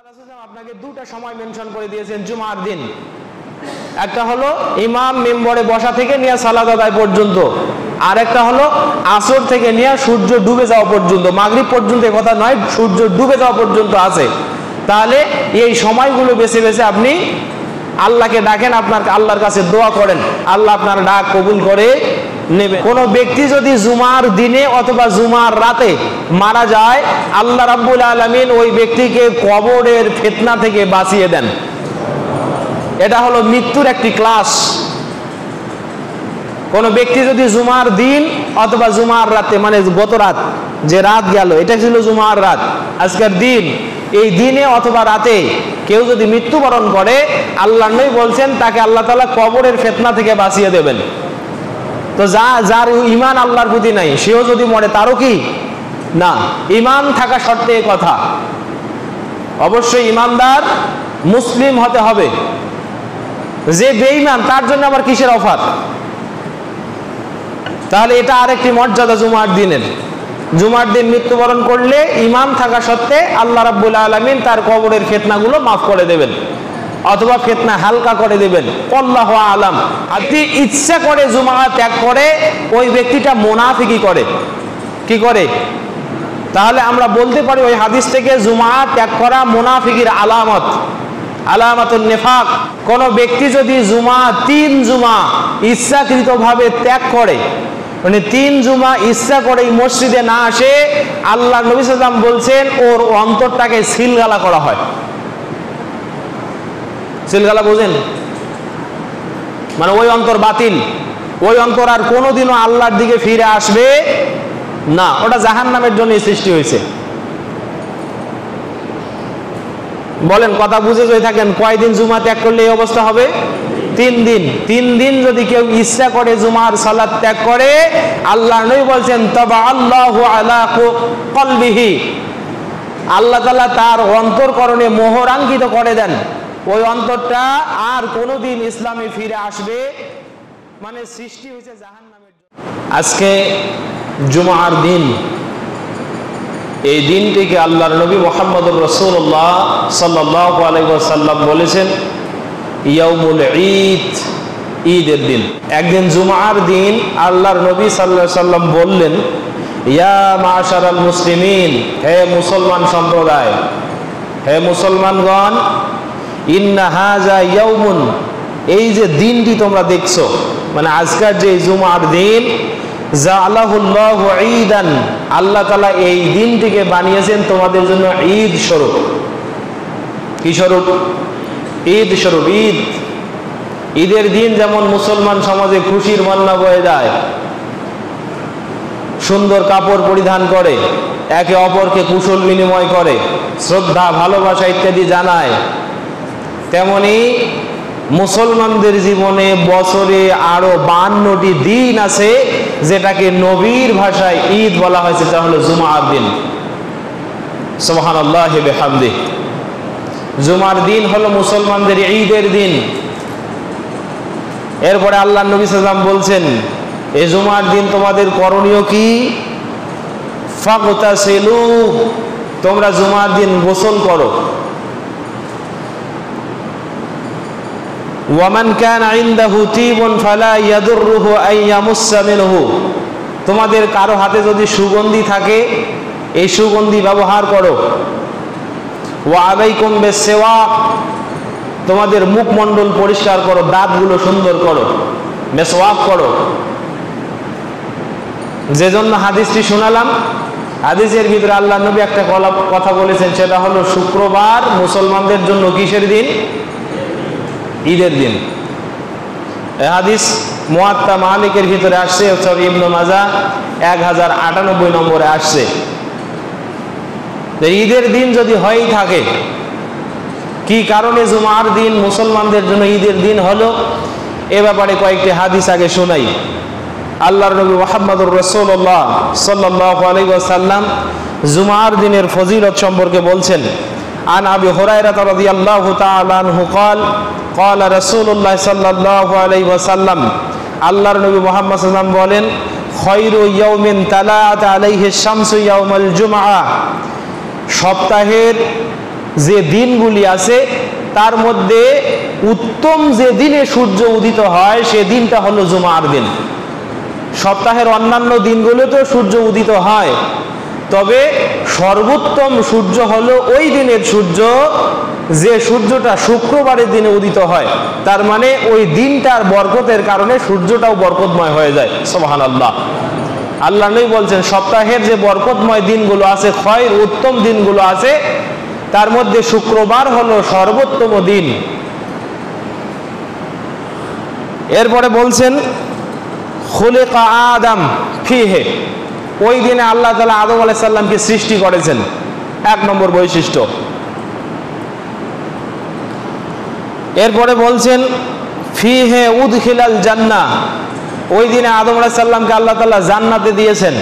আপনাকে দুটো সময় মেনশন করে দিয়েছেন জুমার দিন। একটা হলো ইমাম মিম্বরে বসা থেকে নিয়ে সালাত আদায় পর্যন্ত, আর একটা হলো আসর থেকে নিয়ে সূর্য ডুবে যাওয়া পর্যন্ত, মাগরিব পর্যন্ত কথা নয়, সূর্য ডুবে যাওয়া পর্যন্ত আছে। তাহলে এই সময়গুলো বেছে বেছে আপনি আল্লাহকে ডাকেন, আপনার আল্লাহর কাছে দোয়া করেন, আল্লাহ আপনার ডাক কবুল করে নেবে। কোনো ব্যক্তি যদি জুমার দিনে অথবা জুমার রাতে মারা যায়, আল্লাহ রাব্বুল আলামিন ওই ব্যক্তিকে কবরের ফিতনা থেকে বাঁচিয়ে দেন। এটা হলো মৃত্যুর একটি ক্লাস। কোন ব্যক্তি যদি জুমার দিন অথবা জুমার রাতে, মানে গত রাত যে রাত গেল এটা ছিল জুমার রাত, আজকের দিন, এই দিনে অথবা রাতে কেউ যদি মৃত্যুবরণ করে, আল্লাহ নবী বলছেন তাকে আল্লাহ তাআলা কবরের ফিতনা থেকে বাঁচিয়ে দেবেন। তো যার ঈমান আল্লাহর প্রতি নাই সেও যদি মরে তারও কি না, ঈমান থাকা শর্তে এই কথা। অবশ্যই ঈমানদার মুসলিম হতে হবে। যে বেঈমান তার জন্য আবার কিসের অফার? তাহলে এটা আরেকটি মর্যাদা জুমার দিনের। জুমার দিন মৃত্যুবরণ করলে ঈমান থাকা সত্ত্বে আল্লাহ রাব্বুল আলামিন তার কবরের ফিতনাগুলো মাফ করে দেবেন অথবা ফিতনা হালকা করে দেবেন, আল্লাহু আলাম। আপনি ইচ্ছা করে জুমা ত্যাগ করে ওই ব্যক্তিটা মুনাফিকি করে, কি করে? তাহলে আমরা বলতে পারি ওই হাদিস থেকে জুমা ত্যাগ করা মুনাফিকির আলামত, আলামাতুন নিফাক। কোন ব্যক্তি যদি তিন জুমা ইচ্ছাকৃতভাবে ত্যাগ করে, মানে তিন জুমা ইচ্ছা করে এই মসজিদে না আসে, আল্লাহ নবী সাল্লাল্লাহু আলাইহি ওয়াসাল্লাম বলছেন ওর অন্তরটাকে সিলগালা করা হয়। সিলগালা বোঝেন? মানে ওই অন্তর বাতিল, ওই অন্তর আর কোনোদিনও আল্লাহর দিকে ফিরে আসবে না, ওটা জাহান্নামের জন্য সৃষ্টি হয়েছে। বলেন, কথা বুঝে যদি থাকেন, কয়দিন জুমা ত্যাগ করলে এই অবস্থা হবে? 3 দিন। 3 দিন যদি কেউ ইচ্ছা করে জুমার সালাত ত্যাগ করে, আল্লাহ নবী বলছেন তাবা আল্লাহু আলা কলবিহি, আল্লাহ তাআলা তার অন্তরকরণে মোহরাঙ্কিত করে দেন, ওই অন্তরটা আর কোনোদিন ইসলামে ফিরে আসবে, মানে সৃষ্টি হয়েছে জাহান্নামের জন্য। আজকে জুমার দিন, এই দিনটিকে আল্লাহর নবী মুহাম্মদুর রাসূলুল্লাহ সাল্লাল্লাহু আলাইহি ওয়াসাল্লাম বলেছেন ইয়াউমুল ঈদ, ঈদের দিন। একদিন জুমার দিন আল্লাহর নবী সাল্লাল্লাহু আলাইহি ওয়াসাল্লাম বললেন, ইয়া মাশারাল মুসলিমিন, হে মুসলমান সম্প্রদায়, হে মুসলমানগণ, ইন্না হাযা ইয়াউমুন, এই যে দিনটি তোমরা দেখছো, মানে আজকের যে জুমার দিন, জাআলাহুল্লাহু ঈদান, আল্লাহ তাআলা এই দিনটিকে বানিয়েছেন তোমাদের জন্য ঈদ স্বরূপ। কি স্বরূপ? ঈদ স্বরূপ। ঈদ, ঈদের দিন যেমন মুসলমান সমাজে খুশির বন্যা বয়ে যায়, সুন্দর কাপড় পরিধান করে, একে অপরকে কুশল বিনিময় করে, শ্রদ্ধা ভালোবাসা ইত্যাদি জানায়, তেমনি মুসলমানদের জীবনে বছরে আরো 52টি দিন আছে যেটাকে নবীর ভাষায় ঈদ বলা হয়েছে, তা হলো জুমার দিন। সুবহানাল্লাহি বিহামদিহি। জুমার দিন হলো মুসলমানদের ঈদের দিন। এরপরে আল্লাহ নবী সাল্লাল্লাহু আলাইহি ওয়াসাল্লাম বলছেন, এই জুমার দিন তোমাদের করণীয় কি? ফাগতাসিলু, তোমরা জুমার দিন গোসল করো। ওয়ামান কানা ইনদাহু তিবুন ফালা ইয়াদুররুহু আন ইয়ামুসসা মিনহু, তোমাদের কারো হাতে যদি সুগন্ধি থাকে এই সুগন্ধি ব্যবহার করো। ওয়া আলাইকুম বিসওয়াক, তোমাদের মুখমণ্ডল পরিষ্কার করো, দাঁতগুলো সুন্দর করো, মেসওয়াক করো। যে জন্য হাদিসটি শোনালাম, হাদিসের ভিতরে আল্লাহ নবী একটা কথা বলেছেন, সেটা হলো শুক্রবার মুসলমানদের জন্য কিসের দিন? ঈদের দিন। এই হাদিস মুয়াত্তা মালিকের ভিতরে আসছে, ইবনে মাজাহ 1098 নম্বরে আসছে। ঈদের দিন যদি হয়েই থাকে, কি কারণে জুমার দিন মুসলমানদের জন্য ঈদের দিন হলো, এ ব্যাপারে কয়েকটি হাদিস আগে শোনাই। আল্লাহর নবী মুহাম্মদুর রাসূলুল্লাহ সাল্লাল্লাহু আলাইহি ওয়াসাল্লাম জুমার দিনের ফজিলত সম্পর্কে বলছেন, আন আবি হুরায়রা রাদিয়াল্লাহু তাআলা আনহু قال قال রাসূলুল্লাহ সাল্লাল্লাহু আলাইহি ওয়াসাল্লাম, আল্লাহর নবী মুহাম্মদ সাল্লাল্লাহু আলাইহি ওয়াসাল্লাম বলেন, খায়রু ইয়াউমিন তালাআত আলাইহি শামসু ইয়াউমাল জুমআহ, সপ্তাহের যে দিনগুলি আছে তার মধ্যে উত্তম যে দিনে সূর্য উদিত হয় সে দিনটা হলো জুমার দিন। সপ্তাহের অন্যান্য দিনগুলোতেও সূর্য উদিত হয়, তবে সর্বোত্তম সূর্য হলো ওই দিনের সূর্য যে সূর্যটা শুক্রবারের দিনে উদিত হয়। তার মানে ওই দিনটার বরকতের কারণে সূর্যটাও বরকতময় হয়ে যায়। সুবহানাল্লাহ। আল্লাহ নবী বলছেন সপ্তাহের যে বরকতময় দিনগুলো আছে, খয়র উত্তম দিনগুলো আছে, তার মধ্যে শুক্রবার হলো সর্বোত্তম দিন। এরপরে বলছেন খুলিকা আদম ফিহে, ওই দিনে আল্লাহ তাআলা আদম আলাইহিস সালামকে সৃষ্টি করেছেন, 1 নম্বর বৈশিষ্ট্য। এরপরে বলছেন ফিহে উদখিলাল জান্নাহ, ওই দিনে আদম আলাইহিস সালামকে আল্লাহ তাআলা জান্নাতে দিয়েছেন।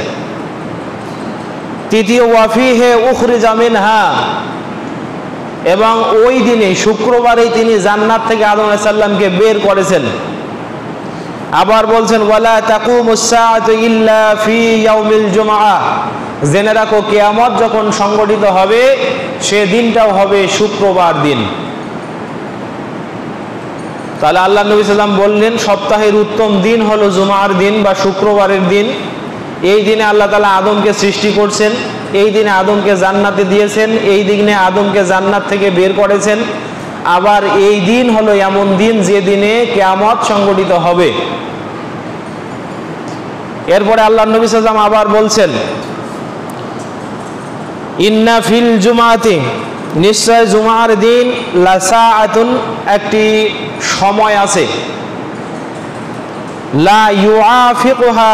তৃতীয় ওয়াফিহে উখরিজা মিনহা, এবং ওই দিনে শুক্রবারেই তিনি জান্নাত থেকে আদম আলাইহিস সালামকে বের করেছেন। আবার বলছেন ওয়ালা তাকুমুস সাআতু ইল্লা ফি ইয়াউমিল জুমআহ, জেনে রাখো কিয়ামত যখন সংগঠিত হবে সে দিনটাও হবে শুক্রবার দিন। তাহলে আল্লাহ নবী সাল্লাম বললেন সপ্তাহের উত্তম দিন হলো জুমার দিন বা শুক্রবারের দিন। এই দিনে আল্লাহ তাআলা আদমকে সৃষ্টি করছেন, এই দিনে আদমকে জান্নাতে দিয়েছেন, এই দিনে আদমকে জান্নাত থেকে বের করেছেন। আবার এই দিন হলো এমন দিন যে দিনে কিয়ামত সংগঠিত হবে। এরপরে আল্লাহ নবী সাল্লাল্লাহু আলাইহি ওয়াসাল্লাম আবার বলছেন ইন্না ফিল জুমাতি, নিশ্চয় জুমার দিন লাসাআতুন, একটি সময় আছে, লা ইউআফিকুহা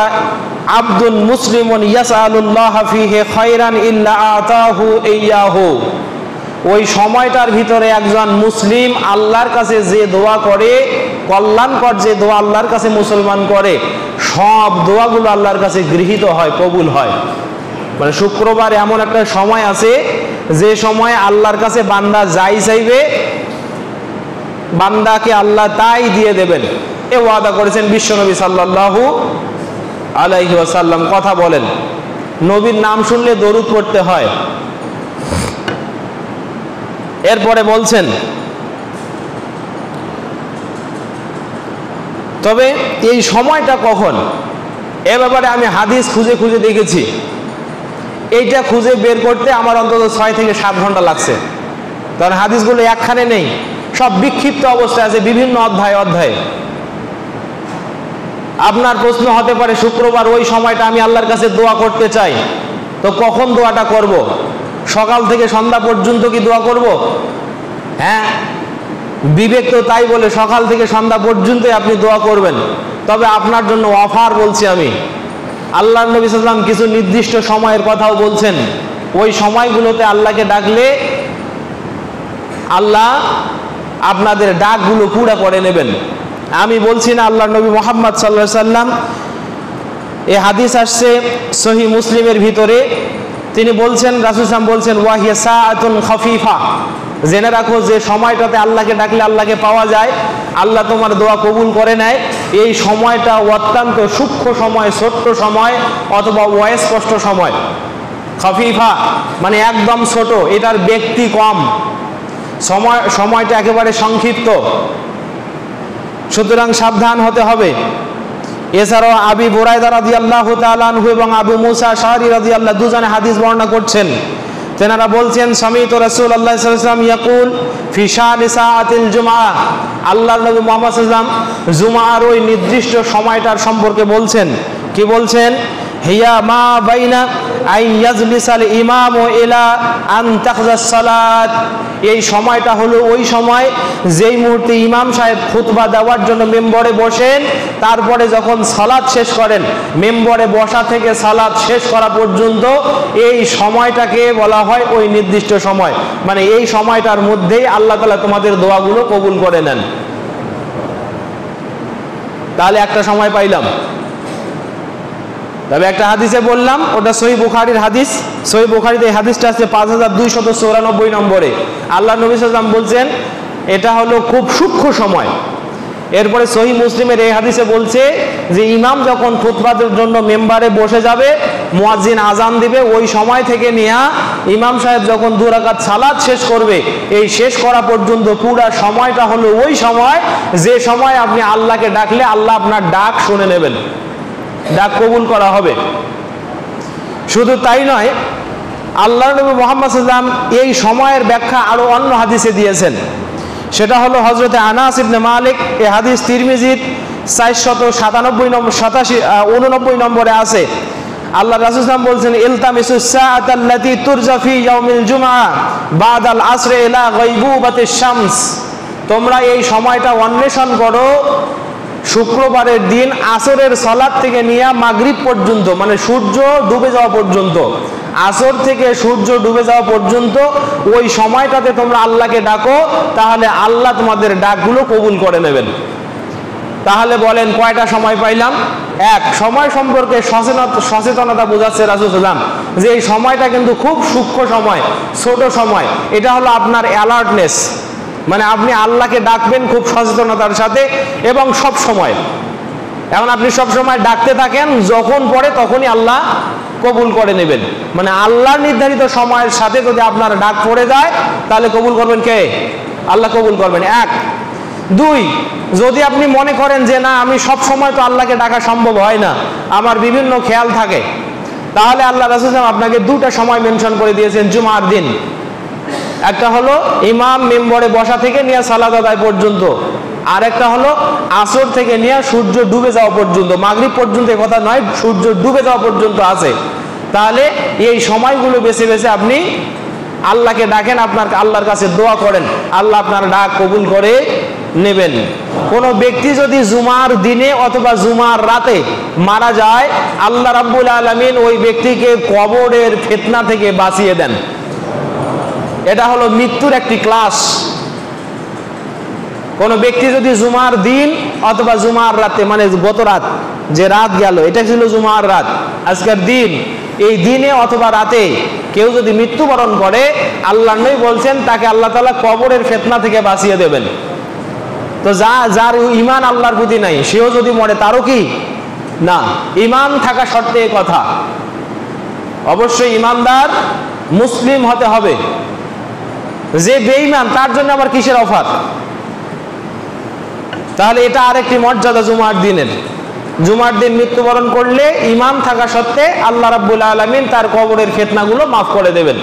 আবদুন মুসলিমুন ইয়াসআলুল্লাহ ফিহি খায়রান ইল্লা আতাহু ইয়াহু, ওই সময়টার ভিতরে একজন মুসলিম আল্লাহর কাছে যে দোয়া করে, কল্যাণকর যে দোয়া আল্লাহর কাছে মুসলমান করে, সব দোয়াগুলো আল্লাহর কাছে গৃহীত হয়, কবুল হয়। মানে শুক্রবার এমন একটা সময় আছে যে সময় আল্লাহর কাছে বান্দা যাই চাইবে বান্দাকে আল্লাহ তাই দিয়ে দেবেন। এ ওয়াদা করেছেন বিশ্বনবী সাল্লাল্লাহু আলাইহি ওয়াসাল্লাম। কথা বলেন, নবীর নাম শুনলে দরুদ পড়তে হয়। এরপরে বলছেন তবে এই সময়টা কখন, এ ব্যাপারে আমি হাদিস খুঁজে খুঁজে দেখেছি। এইটা খুঁজে বের করতে আমার অন্তত 6 থেকে 7 ঘন্টা লাগছে, কারণ হাদিসগুলো একখানে নেই, সব বিক্ষিপ্ত অবস্থায় আছে বিভিন্ন অধ্যায়ে অধ্যায়ে। আপনার প্রশ্ন হতে পারে শুক্রবার ওই সময়টা আমি আল্লাহর কাছে দোয়া করতে চাই, তো কখন দোয়াটা করব? সকাল থেকে সন্ধ্যা পর্যন্ত কি দোয়া করব? হ্যাঁ, বিবেক তো তাই বলে সকাল থেকে সন্ধ্যা পর্যন্তই আপনি দোয়া করবেন। তবে আপনার জন্য অফার বলছি আমি, আল্লাহর নবী সাল্লাল্লাহু আলাইহি ওয়াসাল্লাম কিছু নির্দিষ্ট সময়ের কথাও বলছেন। ওই সময়গুলোতে আল্লাহকে ডাকলে আল্লাহ আপনাদের ডাকগুলো পুরা করে নেবেন। আমি বলছি না, আল্লাহর নবী মুহাম্মদ সাল্লাল্লাহু আলাইহি ওয়াসাল্লাম, এই হাদিস আসছে সহিহ মুসলিমের ভিতরে, তিনি বলছেন, রাসূল সাল্লাল্লাহু আলাইহি ওয়াসাল্লাম বলছেন ওয়াহিয়া সাআতুন খাফিফা, জেনে রাখো যে সময়টাতে আল্লাহকে ডাকলে আল্লাহকে পাওয়া যায়, আল্লাহ তোমার দোয়া কবুল করে নেয়। এই সময়টা অত্যন্ত সূক্ষ্ম সময়, ছোট্ট সময় অথবা অস্পষ্ট সময়। খাফিফা মানে একদম ছোট, এটার ব্যক্তি কম, সময়টা একেবারে সংক্ষিপ্ত, সুতরাং সাবধান হতে হবে। এছাড়াও আবি বুরায়দা রাদিয়াল্লাহু তাআলা আনহু এবং আবু মুসা আশআরী রাদিয়াল্লাহু, দুজনে হাদিস বর্ণনা করছেন। তেনারা বলছেন সামিতু রাসূলুল্লাহ সাল্লাল্লাহু আলাইহি ওয়াসাল্লাম ইয়াকুল ফি শানি সাআতিল জুমআহ, আল্লাহর নবী মুহাম্মদ সাল্লাল্লাহু আলাইহি ওয়াসাল্লাম জুমার ওই নির্দিষ্ট সময়টার সম্পর্কে বলছেন। কি বলছেন? হিয়া মা বাইনা আই ইয়াজলিসাল ইমামু ইলা আন তাখজাস সালাত, এই সময়টা হলো ওই সময় যেই মুহূর্তে ইমাম সাহেব খুতবা দেওয়ার জন্য মেম্বরে বসেন, তারপরে যখন সালাত শেষ করেন, মেম্বরে বসা থেকে সালাত শেষ করা পর্যন্ত এই সময়টাকে বলা হয় ওই নির্দিষ্ট সময়। মানে এই সময়টার মধ্যেই আল্লাহ তাআলা তোমাদের দোয়াগুলো কবুল করে নেন। তাহলে একটা সময় পাইলাম। তবে একটা হাদিসে বললাম, ওটা সহিহ বুখারীর হাদিস। সহিহ বুখারীতে এই হাদিসটা আছে 5294 নম্বরে। আল্লাহ নবী সাল্লাল্লাহু আলাইহি ওয়াসাল্লাম বলছেন এটা হলো খুব সূক্ষ্ম সময়, এরপরে সহিহ মুসলিমের এই হাদিসে বলছে যে ইমাম যখন খুতবার জন্য মেম্বারে বসে যাবে, মুয়াজ্জিন আজান দিবে, ওই সময় থেকে নিয়ে ইমাম সাহেব যখন 2 রাকাত সালাত শেষ করবে, এই শেষ করা পর্যন্ত পুরো সময়টা হলো ওই সময় যে সময় আপনি আল্লাহকে ডাকলে আল্লাহ আপনার ডাক শুনে নেবেন, ডাক কবুল করা হবে। শুধু তাই নয়, আল্লাহ নবী মুহাম্মদ সাল্লাল্লাহু আলাইহি ওয়াসাল্লাম এই সময়ের ব্যাখ্যা আরো অন্য হাদিসে দিয়েছেন। সেটা হলো হযরতে আনাস ইবনে মালিক, এই হাদিস তিরমিজির 497 নম্বরে আছে। আল্লাহ রাসূল সাল্লাল্লাহু আলাইহি ওয়াসাল্লাম বলছেন, ইলতামিসুস সাআতাল্লাতী তুরজা ফি ইয়াউমিল জুমআ বাদাল আসর ইলা গায়বুবাতিশ শামস। তোমরা এই সময়টা অন্বেষণ করো শুক্রবারের দিন আসরের সালাত থেকে নিয়ে মাগরিব পর্যন্ত, মানে সূর্য ডুবে যাওয়া পর্যন্ত, আসর থেকে সূর্য ডুবে যাওয়া পর্যন্ত ওই সময়টাতে তোমরা আল্লাহকে ডাকো, তাহলে আল্লাহ তোমাদের ডাকগুলো কবুল করে নেবেন। তাহলে বলেন কয়টা সময় পাইলাম? এক, সময় সম্পর্কে সচেতনতা বোঝাচ্ছে রাসূল সাল্লাল্লাহু আলাইহি ওয়াসাল্লাম যে এই সময়টা কিন্তু খুব সূক্ষ্ম সময়, ছোট সময়। এটা হলো আপনার অ্যালার্টনেস, মানে আপনি আল্লাহকে ডাকবেন খুব সচেতনতার সাথে এবং সব সময়। এখন আপনি সব সময় ডাকতে থাকেন, যখন পড়ে তখনই আল্লাহ কবুল করে নেবেন। মানে আল্লাহর নির্ধারিত সময়ের সাথে যদি আপনার ডাক পড়ে যায় তাহলে কবুল করবেন কে? আল্লাহ কবুল করবেন। এক। দুই, যদি আপনি মনে করেন যে না আমি সব সময় তো আল্লাহকে ডাকা সম্ভব হয় না, আমার বিভিন্ন খেয়াল থাকে, তাহলে আল্লাহ রাসূল সাল্লাল্লাহু আলাইহি ওয়াসাল্লাম আপনাকে 2টা সময় মেনশন করে দিয়েছেন জুমার দিন। একটা হলো ইমাম মেম্বরে বসা থেকে নিয়ে সালাত আদায় পর্যন্ত, আর একটা হলো আসর থেকে নিয়ে সূর্য ডুবে যাওয়া পর্যন্ত, মাগরিব পর্যন্ত কথা নয়, সূর্য ডুবে যাওয়া পর্যন্ত আছে। তাহলে এই সময়গুলো বেছে বেছে আপনি আল্লাহকে ডাকেন, আপনার আল্লাহর কাছে দোয়া করেন, আল্লাহ আপনার ডাক কবুল করে নেবেন। কোনো ব্যক্তি যদি জুমার দিনে অথবা জুমার রাতে মারা যায়, আল্লাহ রাব্বুল আলামিন ওই ব্যক্তিকে কবরের ফিতনা থেকে বাঁচিয়ে দেন। এটা হলো মৃত্যুর একটি ক্লাস। কোনো ব্যক্তি যদি জুমার দিন অথবা জুমার রাতে, মানে গত রাত যে রাত গেল এটা ছিল জুমার রাত, আজকের দিন, এই দিনে অথবা রাতে কেউ যদি মৃত্যুবরণ করে, আল্লাহ নবী বলছেন তাকে আল্লাহ তাআলা কবরের ফিতনা থেকে বাঁচিয়ে দেবেন। তো যার ঈমান আল্লাহর প্রতি নাই সেও যদি মরে তারও কি না, ঈমান থাকা শর্তে এই কথা। অবশ্যই ঈমানদার মুসলিম হতে হবে। যে বেঈমান তার জন্য আবার কিসের অফার? তাহলে এটা আরেকটি মর্যাদা জুমার দিনের। জুমার দিন মৃত্যুবরণ করলে ঈমান থাকা সত্ত্বে আল্লাহ রাব্বুল আলামিন তার কবরের ফিতনাগুলো মাফ করে দেবেন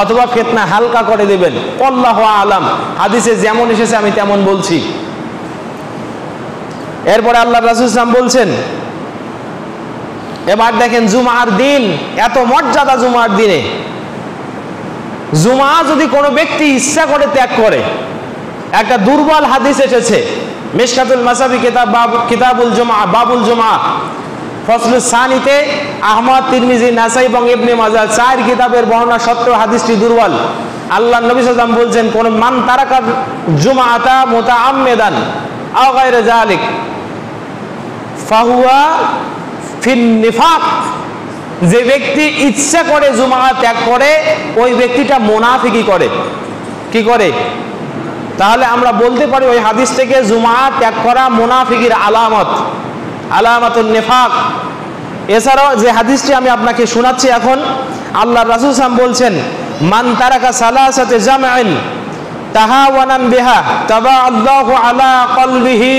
অথবা ফিতনা হালকা করে দেবেন। আল্লাহু আলাম, হাদিসে যেমন এসেছে আমি তেমন বলছি। এরপরে আল্লাহ রাসূল সাল্লাল্লাহু আলাইহি ওয়াসাল্লাম বলছেন, এবার দেখেন জুমার দিন এত মর্যাদা। জুমার দিনে জুমা যদি কোনো ব্যক্তি ইচ্ছা করে ত্যাগ করে, একটা দুর্বল হাদিস এসেছে মিশকাতুল মাসাবি কিতাবুল জুমা বাবুল জুমা ফসলুস সানিতে আহমদ, তিরমিজি, নাসাই এবং ইবনে মাজাহ 4 কিতাবের বর্ণনা সত্ত্বেও হাদিসটি দুর্বল। আল্লাহ নবী সাল্লাল্লাহু আলাইহি ওয়াসাল্লাম বলছেন, কোন মান তারাকা জুমাআতা মুতাআম্মিদান আও গায়রা যালিক ফাহুয়া ফিন নিফাক। যে ব্যক্তি ইচ্ছা করে জুমা ত্যাগ করে ওই ব্যক্তিটা মুনাফিকি করে। কি করে? তাহলে আমরা বলতে পারি ওই হাদিস থেকে জুমা ত্যাগ করা মুনাফিকির আলামত, আলামাতুন নিফাক। এছাড়াও যে হাদিসটি আমি আপনাকে শোনাচ্ছি এখন, আল্লাহ রাসূল সাল্লাল্লাহু আলাইহি ওয়াসাল্লাম বলছেন, মান তারাকা সালাসাতে জামআন তাহাওয়ানান বিহা তাবাআল্লাহু আলা কলবিহি।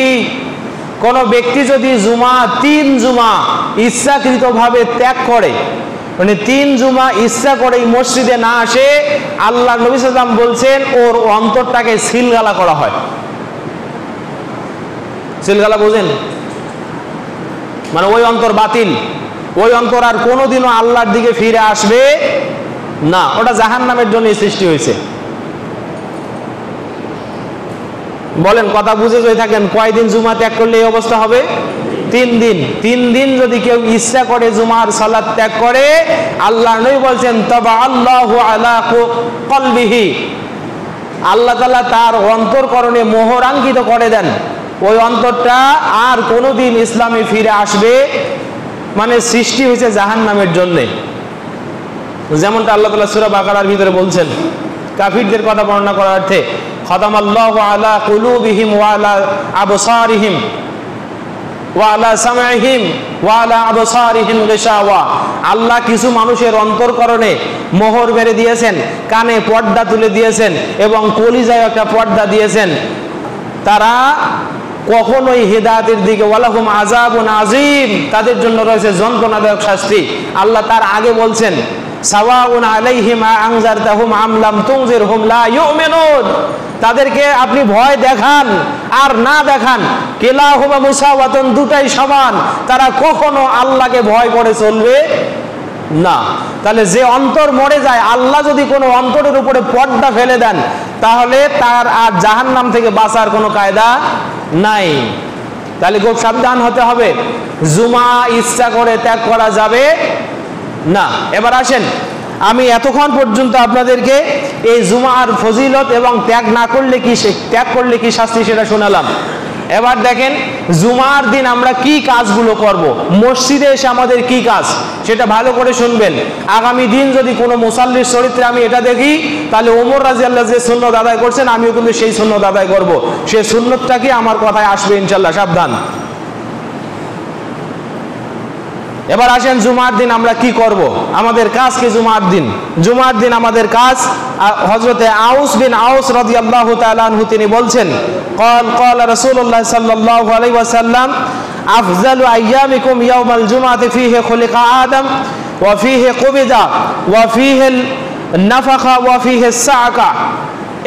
কোন ব্যক্তি যদি জুমা 3 জুমা ইচ্ছাকৃতভাবে ত্যাগ করে, মানে 3 জুমা ইচ্ছা করে এই মসজিদে না আসে, আল্লাহ নবী সাল্লাল্লাহু আলাইহি ওয়াসাল্লাম বলছেন ওর অন্তরটাকে সিলগালা করা হয়। সিলগালা বোঝেন? মানে ওই অন্তর বাতিল, ওই অন্তর আর কোনোদিনও আল্লাহর দিকে ফিরে আসবে না, ওটা জাহান্নামের জন্য সৃষ্টি হয়েছে। বলেন কথা বুঝে যদি থাকেন কয়দিন জুমা ত্যাগ করলে এই অবস্থা হবে? 3 দিন। 3 দিন যদি কেউ ইচ্ছা করে জুমার সালাত ত্যাগ করে, আল্লাহ নবী বলছেন তাবাআল্লাহু আলা কলবিহি, আল্লাহ তাআলা তার অন্তরকরণে মোহরাঙ্কিত করে দেন। ওই অন্তরটা আর কোনোদিন ইসলামে ফিরে আসবে, মানে সৃষ্টি হয়েছে জাহান্নামের জন্য। যেমনটা আল্লাহ তাআলা সূরা বাকারার ভিতরে বলছেন, কাফিরদের কথা বর্ণনা করার অর্থে খতামাল্লাহু আলা কুলুবিহিম ওয়া আলা আবসারিহিম ওয়া আলা সামঈহিম ওয়া আলা আবসারিহিম গিশাওয়া। আল্লাহ কিছু মানুষের অন্তরকরণে মোহর মেরে দিয়েছেন, কানে পর্দা তুলে দিয়েছেন এবং কলিজায় একটা পর্দা দিয়েছেন, তারা কখনোই হিদায়াতের দিকে, ওয়ালাহুম আযাবুন আযীম, তাদের জন্য রয়েছে যন্ত্রণাদায়ক শাস্তি। আল্লাহ তার আগে বলছেন সাওয়াউন আলাইহিম আনজারতাহুম আম লাম তুনজিরহুম লা ইউমিনুন, তাদেরকে আপনি ভয় দেখান আর না দেখান, কিলাহুমা মুসাওয়াতুন, দুটাই সমান, তারা কখনো আল্লাহকে ভয় করে চলবে না। তাহলে যে অন্তর মরে যায়, আল্লাহ যদি কোনো অন্তরের উপরে পর্দা ফেলে দেন, তাহলে তার আর জাহান্নাম থেকে বাঁচার কোনো কায়দা নাই। তাহলে খুব সাবধান হতে হবে, জুমা ইচ্ছা করে ত্যাগ করা যাবে না। এবার আসেন, আমি এতক্ষণ পর্যন্ত আপনাদেরকে এই জুমার ফজিলত এবং ত্যাগ করলে কি শাস্তি সেটা শোনালাম। এবার দেখেন জুমার দিন আমরা কি কাজগুলো করব, মসজিদে এসে আমাদের কি কাজ সেটা ভালো করে শুনবেন। আগামী দিন যদি কোনো মুসাল্লির চরিত্রে আমি এটা দেখি, তাহলে ওমর রাদিয়াল্লাহু যে সুন্নত আদায় করছেন, আমিও কিন্তু সেই সুন্নত আদায় করব। সেই সুন্নতটা কি আমার কথায় আসবে ইনশাল্লাহ, সাবধান। এবার আসেন জুমার দিন আমরা কি করব, আমাদের কাজ কি জুমার দিন? জুমার দিন আমাদের কাজ, হযরতে আউস বিন আউস রাদিয়াল্লাহু তাআলা আনহু তিনি বলছেন, قال رسول الله صلى الله عليه وسلم أفضل أيامكم يوم الجمعة فيه خلق آدم وفيه قبض وفيه النفخ وفيه الصعقة।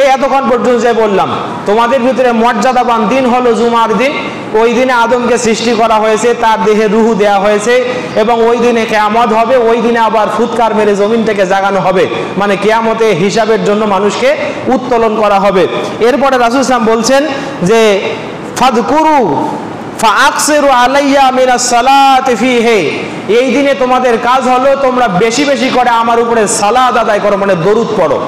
এই এতক্ষণ পর্যন্ত যে বললাম, তোমাদের ভিতরে মর্যাদাবান দিন হলো জুমার দিন। ওই দিনে আদমকে সৃষ্টি করা হয়েছে, তার দেহে রুহু দেয়া হয়েছে এবং ওই দিনে কিয়ামত হবে। ওই দিনে আবার ফুৎকার মেরে জমিন থেকে জাগানো হবে, মানে কিয়ামতে হিসাবের জন্য মানুষকে উত্তোলন করা হবে। এরপরে রাসূল সাল্লাল্লাহু আলাইহি ওয়াসাল্লাম বলছেন যে ফাযকুরু ফাআকসিরু আলাইয়া মিনাস সালাতি ফীহি, এই দিনে তোমাদের কাজ হলো তোমরা বেশি বেশি করে আমার উপরে সালাত আদায় করো, মানে দরুদ পড়ো।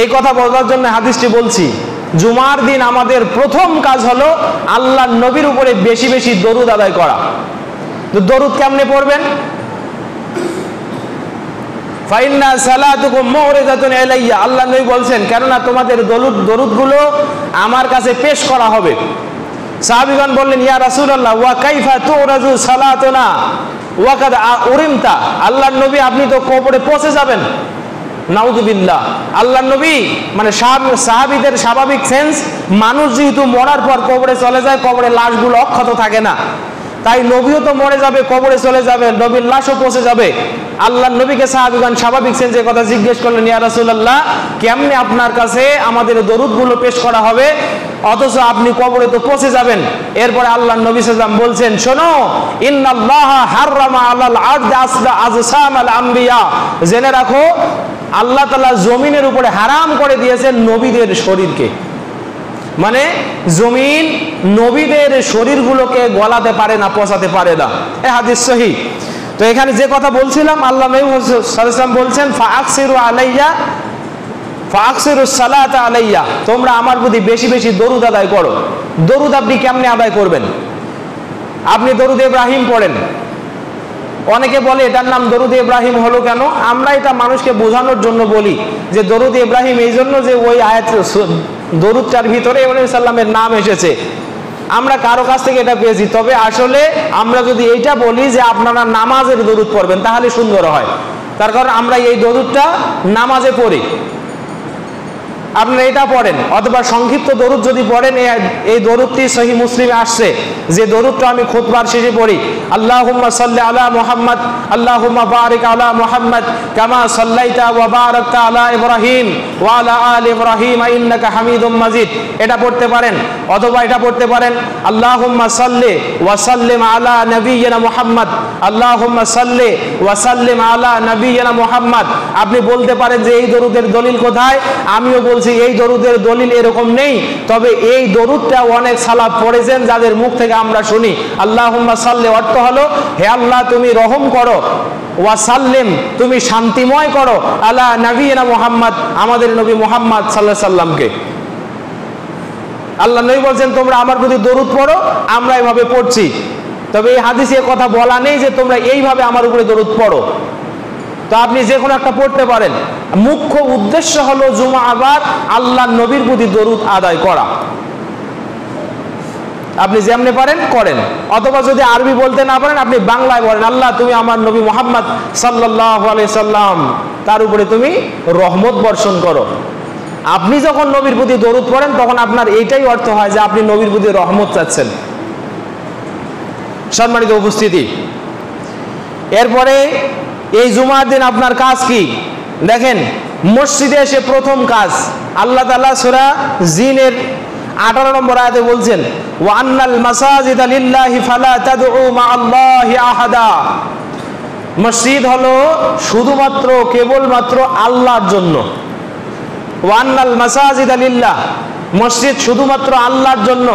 এই কথা বলার জন্য হাদিসটি বলছি। জুমার দিন আমাদের প্রথম কাজ হলো আল্লাহর নবীর উপরে বেশি বেশি দরুদ আদায় করা। তো দরুদ কেমনে পড়বেন? ফাইন্না সালাতুকুম মুরিদাতুন ইলাইয়া, আল্লাহর নবী বলছেন, কেননা তোমাদের দরুদগুলো আমার কাছে পেশ করা হবে। সাহাবীগণ বললেন, ইয়া রাসূলুল্লাহ ওয়া কাইফা তুরাজু সালাতুনা ওয়া কাদ উরিমতা, আল্লাহর নবী আপনি তো কবরে পৌঁছে যাবেন। নাউযুবিল্লাহ। আল্লাহর নবী মানে সাহাবীদের স্বাভাবিক সেন্স, মানুষ যেহেতু মরার পর কবরে চলে যায়, কবরে লাশগুলো অক্ষত থাকে না, তাই নবীও তো মরে যাবে, কবরে চলে যাবে, নবীর লাশও পৌঁছে যাবে। আল্লাহর নবীকে সাহাবীগণ স্বাভাবিক সেন্সে কথা জিজ্ঞেস করলেন, ইয়া রাসূলুল্লাহ কেমনে আপনার কাছে আমাদের দরুদগুলো পেশ করা হবে, অথচ আপনি কবরে তো পৌঁছে যাবেন? এরপরে আল্লাহর নবী সাল্লাল্লাহু আলাইহি ওয়াসাল্লাম বলছেন, শোনো, ইন্নাল্লাহা হাররামা আলাল আরদি আজসামাল আম্বিয়া, জেনে রাখো আল্লাহ তাআলা জমিনের উপরে হারাম করে দিয়েছেন নবীদের শরীরকে, মানে জমিন নবীদের শরীরগুলোকে গলাতে পারে না, পচাতে পারে না। এই হাদিস সহিহ। তো এখানে যে কথা বলছিলাম, আল্লাহ নবী সাল্লাল্লাহু আলাইহি ওয়াসাল্লাম বলছেন ফাআকসিরু আলাইয়া ফাআকসিরুস সালাতা আলাইয়া, তোমরা আমার প্রতি বেশি বেশি দরুদ আদায় করো। দরুদ আপনি কেমনে আদায় করবেন? আপনি দরুদ ইব্রাহিম পড়েন। অনেকে বলে এটার নাম দরুদ ইব্রাহিম হলো কেন? আমরা এটা মানুষকে বোঝানোর জন্য বলি যে দরুদ ইব্রাহিম এই জন্য যে ওই আয়াত দরুদটার ভিতরে ইব্রাহিম সাল্লামের নাম এসেছে, আমরা কারো কাছ থেকে এটা পেয়েছি। তবে আসলে আমরা যদি এইটা বলি যে আপনারা নামাজের দরুদ পড়বেন, তাহলে সুন্দর হয়। তার কারণ আমরা এই দরুদটা নামাজে পড়ি, আপনারা এটা পড়েন, অথবা সংক্ষিপ্ত দরুদ যদি পড়েন, এই দরুদটি সহিহ মুসলিমে আসছে, যে দরুদটা আমি খুতবার শেষে পড়ি, আল্লাহুম্মা সাল্লি আলা মুহাম্মদ আল্লাহুম্মা বারিক আলা মুহাম্মদ কামা সাল্লাইতা ওয়া বারাকতা আলা ইব্রাহিম ওয়া আলা আলি ইব্রাহিম ইন্নাকা হামিদুম মাজিদ, এটা পড়তে পারেন। অথবা এটা পড়তে পারেন, আল্লাহুম্মা সাল্লি ওয়া সাল্লিম আলা নাবিয়িনা মুহাম্মদ আল্লাহুম্মা সাল্লি ওয়া সাল্লিম আলা নাবিয়িনা মুহাম্মদ। আপনি বলতে পারেন যে এই দরুদের দলিল কোথায়? আমিও এই দরুদের দলিল এরকম নেই, তবে এই দরুদটা অনেক সালাফ পড়েছেন যাদের মুখ থেকে আমরা শুনি। আল্লাহুম্মা সাল্লি অর্থ হলো, হে আল্লাহ তুমি রহম করো, ওয়া সাল্লিম তুমি শান্তিময় করো, আলা নবিয়িনা মুহাম্মদ আমাদের নবী মুহাম্মদ সাল্লাল্লাহু আলাইহি সাল্লামকে। আল্লাহ নবী বলছেন তোমরা আমার প্রতি দরুদ পড়ো, আমরা এইভাবে পড়ছি। তবে এই হাদিসে কথা বলা নেই যে তোমরা এইভাবে আমার উপরে দরুদ পড়ো। তো আপনি যে কোনো একটা পড়তে পারেন। মুখ্য উদ্দেশ্য হলো জুমা আবার আল্লাহর নবীর প্রতি দরুদ আদায় করা। আপনি যেমনি পারেন করেন, অথবা যদি আরবি বলতে না পারেন আপনি বাংলায় বলেন, আল্লাহ তুমি আমার নবী মুহাম্মদ সাল্লাল্লাহু আলাইহি সাল্লাম তার উপরে তুমি রহমত বর্ষণ করো। আপনি যখন নবীর প্রতি দরুদ পড়েন তখন আপনার এইটাই অর্থ হয় যে আপনি নবীর প্রতি রহমত চাচ্ছেন। সম্মানিত উপস্থিতি, এরপরে এই জুমার দিন আপনার কাজ কি দেখেন। মসজিদে এসে প্রথম কাজ আল্লাহ তাআলা সূরা জিনের 18 নম্বর আয়াতে বলছেন, ওয়া আন্নাল মাসাজিদা লিল্লাহি ফালা তাদউ মাআল্লাহি আহাদা। মসজিদ হলো শুধুমাত্র কেবলমাত্র আল্লাহর জন্য। ওয়া আন্নাল মাসাজিদা লিল্লাহ, মসজিদ শুধুমাত্র আল্লাহর জন্য।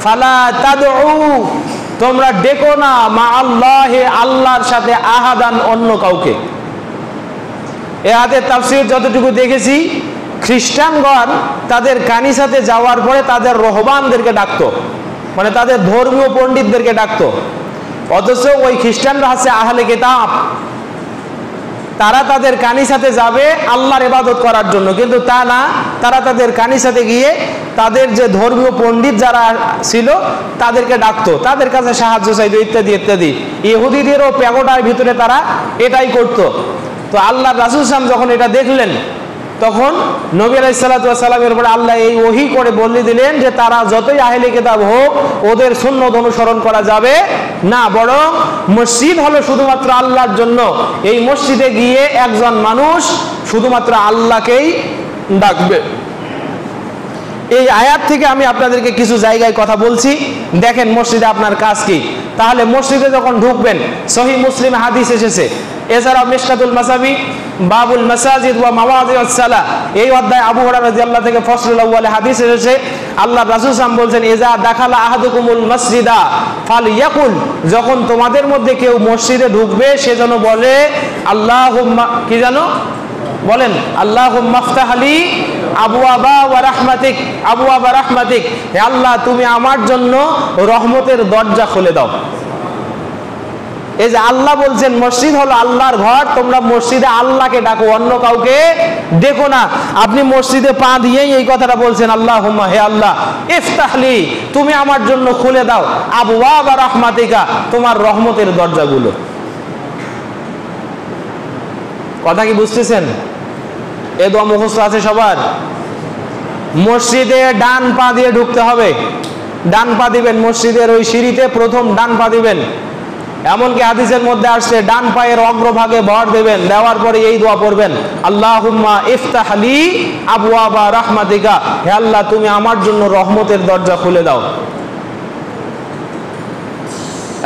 ফালা তাদউ, তোমরা ডেকো না মাআল্লাহি, আল্লাহর সাথে আহাদান, অন্য কাউকে। এ হাতের তাফসীর যতটুকু দেখেছি, খ্রিস্টানগণ তাদের কানিসাতে যাওয়ার পরে তাদের রহবানদেরকে ডাকতো, মানে তাদের ধর্মীয় পণ্ডিতদেরকে ডাকতো। অথচ ওই খ্রিস্টানরা হচ্ছে আহলে কিতাব, তারা তাদের কানিসাতে যাবে আল্লাহর ইবাদত করার জন্য, কিন্তু তা না, তারা তাদের কানিসাতে গিয়ে তাদের যে ধর্মীয় পণ্ডিত যারা ছিল তাদেরকে ডাকতো, তাদের কাছে সাহায্য চাইতো, ইত্যাদি ইত্যাদি। ইহুদিদেরও প্যাগোডার ভিতরে তারা এটাই করতো। তো আল্লাহ রাসূল সাল্লাল্লাহু আলাইহি ওয়াসাল্লাম যখন এটা দেখলেন, তখন নবী আলাইহিস সালাতু ওয়াস সালামের উপরে আল্লাহ এই ওহী করে বলে দিলেন যে তারা যতই আহলে কিতাব হোক, ওদের সুন্নাত অনুসরণ করা যাবে না, বরং মসজিদ হলো শুধুমাত্র আল্লাহর জন্য। এই মসজিদে গিয়ে একজন মানুষ শুধুমাত্র আল্লাহকেই ডাকবে। এই আয়াত থেকে আমি আপনাদেরকে কিছু জায়গায় কথা বলছি। দেখেন মসজিদে আপনার কাজ কি। তাহলে মসজিদে যখন ঢুকবেন, সহিহ মুসলিম হাদিস এসেছে, এছাড়া মিশকাতুল মাসাবি বাবুল মাসাজিদ ওয়া মাওয়াদিউস সালাহ, এই অধ্যায় আবু হুরায়রা রাদিয়াল্লাহু থেকে ফসলুল আউয়ালে হাদিস এসেছে। আল্লাহ রাসূল সাল্লাল্লাহু বলছেন, ইজা দাখালা আহাদুকুমুল মসজিদা ফালইয়াকুল, যখন তোমাদের মধ্যে কেউ মসজিদে ঢুকবে সে যেন বলে আল্লাহুম্মা, কি জানো বলেন, আল্লাহুম্মা ইফতাহ লি আবওয়াবা ওয়া রাহমাতিক, আবওয়াবা রাহমাতিক, হে আল্লাহ তুমি আমার জন্য রহমতের দরজা খুলে দাও। এই যে আল্লাহ বলছেন মসজিদ হলো আল্লাহর ঘর, তোমরা মসজিদে আল্লাহকে ডাকো, অন্য কাউকে ডেকো না। আপনি মসজিদে পা দিয়েই এই কথাটা বলছেন, আল্লাহুম্মা, হে আল্লাহ, ইফতাহলি, তুমি আমার জন্য খুলে দাও আবওয়াবা রাহমাতিকা, তোমার রহমতের দরজাগুলো। কথা কি বুঝতেছেন? এ দোয়া মুখস্থ আছে সবার? মসজিদে ডান পা দিয়ে ঢুকতে হবে, ডান পা দিবেন, মসজিদের ওই সিঁড়িতে প্রথম ডান পা দিবেন। এমনকি হাদিসের মধ্যে আসছে ডান পায়ের অগ্রভাগে ভর দেবেন, দেওয়ার পরে এই দোয়া পড়বেন, আল্লাহুম্মা ইফতাহ লি আবওয়াবা রাহমাতিকা, হে আল্লাহ তুমি আমার জন্য রহমতের দরজা খুলে দাও।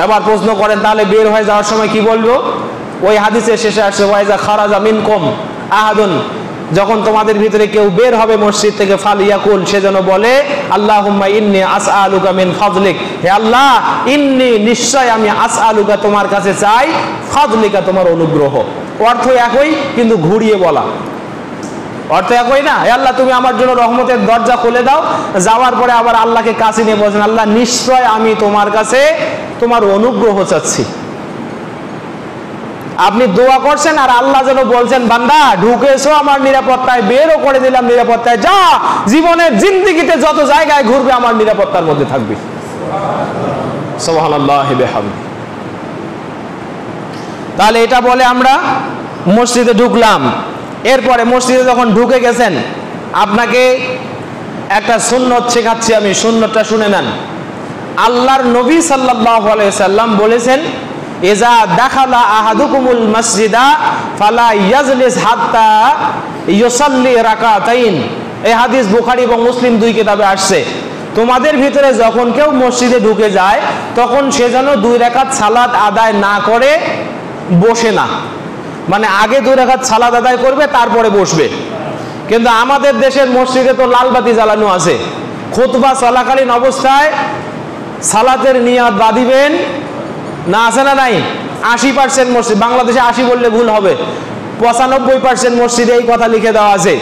এবার প্রশ্ন করেন তাহলে বের হয়ে যাওয়ার সময় কি বলবো? ওই হাদিসের শেষে আসছে, ওয়াইজা খারাজা মিনকুম আহাদুন, যখন তোমাদের ভিতরে কেউ বের হবে মসজিদ থেকে, ফালিয়াকুল, সে যেন বলে আল্লাহুম্মা ইন্নী আসআলুকা মিন ফাদলিক, হে আল্লাহ ইন্নী, নিশ্চয় আমি, আসআলুকা তোমার কাছে চাই, ফাদলিকা তোমার অনুগ্রহ। অর্থ একই কিন্তু ঘুরিয়ে বলা, অর্থ একই না। হে আল্লাহ তুমি আমার জন্য রহমতের দরজা খুলে দাও, যাওয়ার পরে আবার আল্লাহকে কাছে নিয়ে বলছেন, আল্লাহ নিশ্চয় আমি তোমার কাছে তোমার অনুগ্রহ চাচ্ছি। আপনি দোয়া করছেন আর আল্লাহ যেন বলছেন, বান্দা ঢুকেছো আমার নিরাপত্তায়, বেরও করে দিলাম নিরাপত্তায়, যা জীবনের জিন্দেগিতে যত জায়গায় ঘুরবে আমার নিরাপত্তার মধ্যে থাকবে। সুবহানাল্লাহি বিহামদি। তাহলে এটা বলে আমরা মসজিদে ঢুকলাম। এরপরে মসজিদে যখন ঢুকে গেছেন, আপনাকে একটা সুন্নত শেখাচ্ছি আমি, সুন্নতটা শুনে নেন। আল্লাহর নবী সাল্লাল্লাহু আলাইহি সাল্লাম বলেছেন, ইজা দাখালা আহাদুকুমুল মসজিদা ফালা ইয়াজলিস হাত্তা ইউসাল্লি রাকাতাইন। এই হাদিস বুখারী এবং মুসলিম দুই কিতাবে আসছে। তোমাদের ভিতরে যখন কেউ মসজিদে ঢুকে যায় তখন সে যেন 2 রাকাত সালাত আদায় না করে বসে না, মানে আগে 2 রাকাত সালাত আদায় করবে তারপরে বসবে। কিন্তু আমাদের দেশের মসজিদে তো লালবাতি জ্বালানো আছে, খুতবা চলাকালীন অবস্থায় সালাতের নিয়ত বাঁধিবেন না, আছে না নাই? 80% মসজিদ, বাংলাদেশে 80 বললে ভুল হবে, 95% মসজিদে এই কথা লিখে দেওয়া আছে।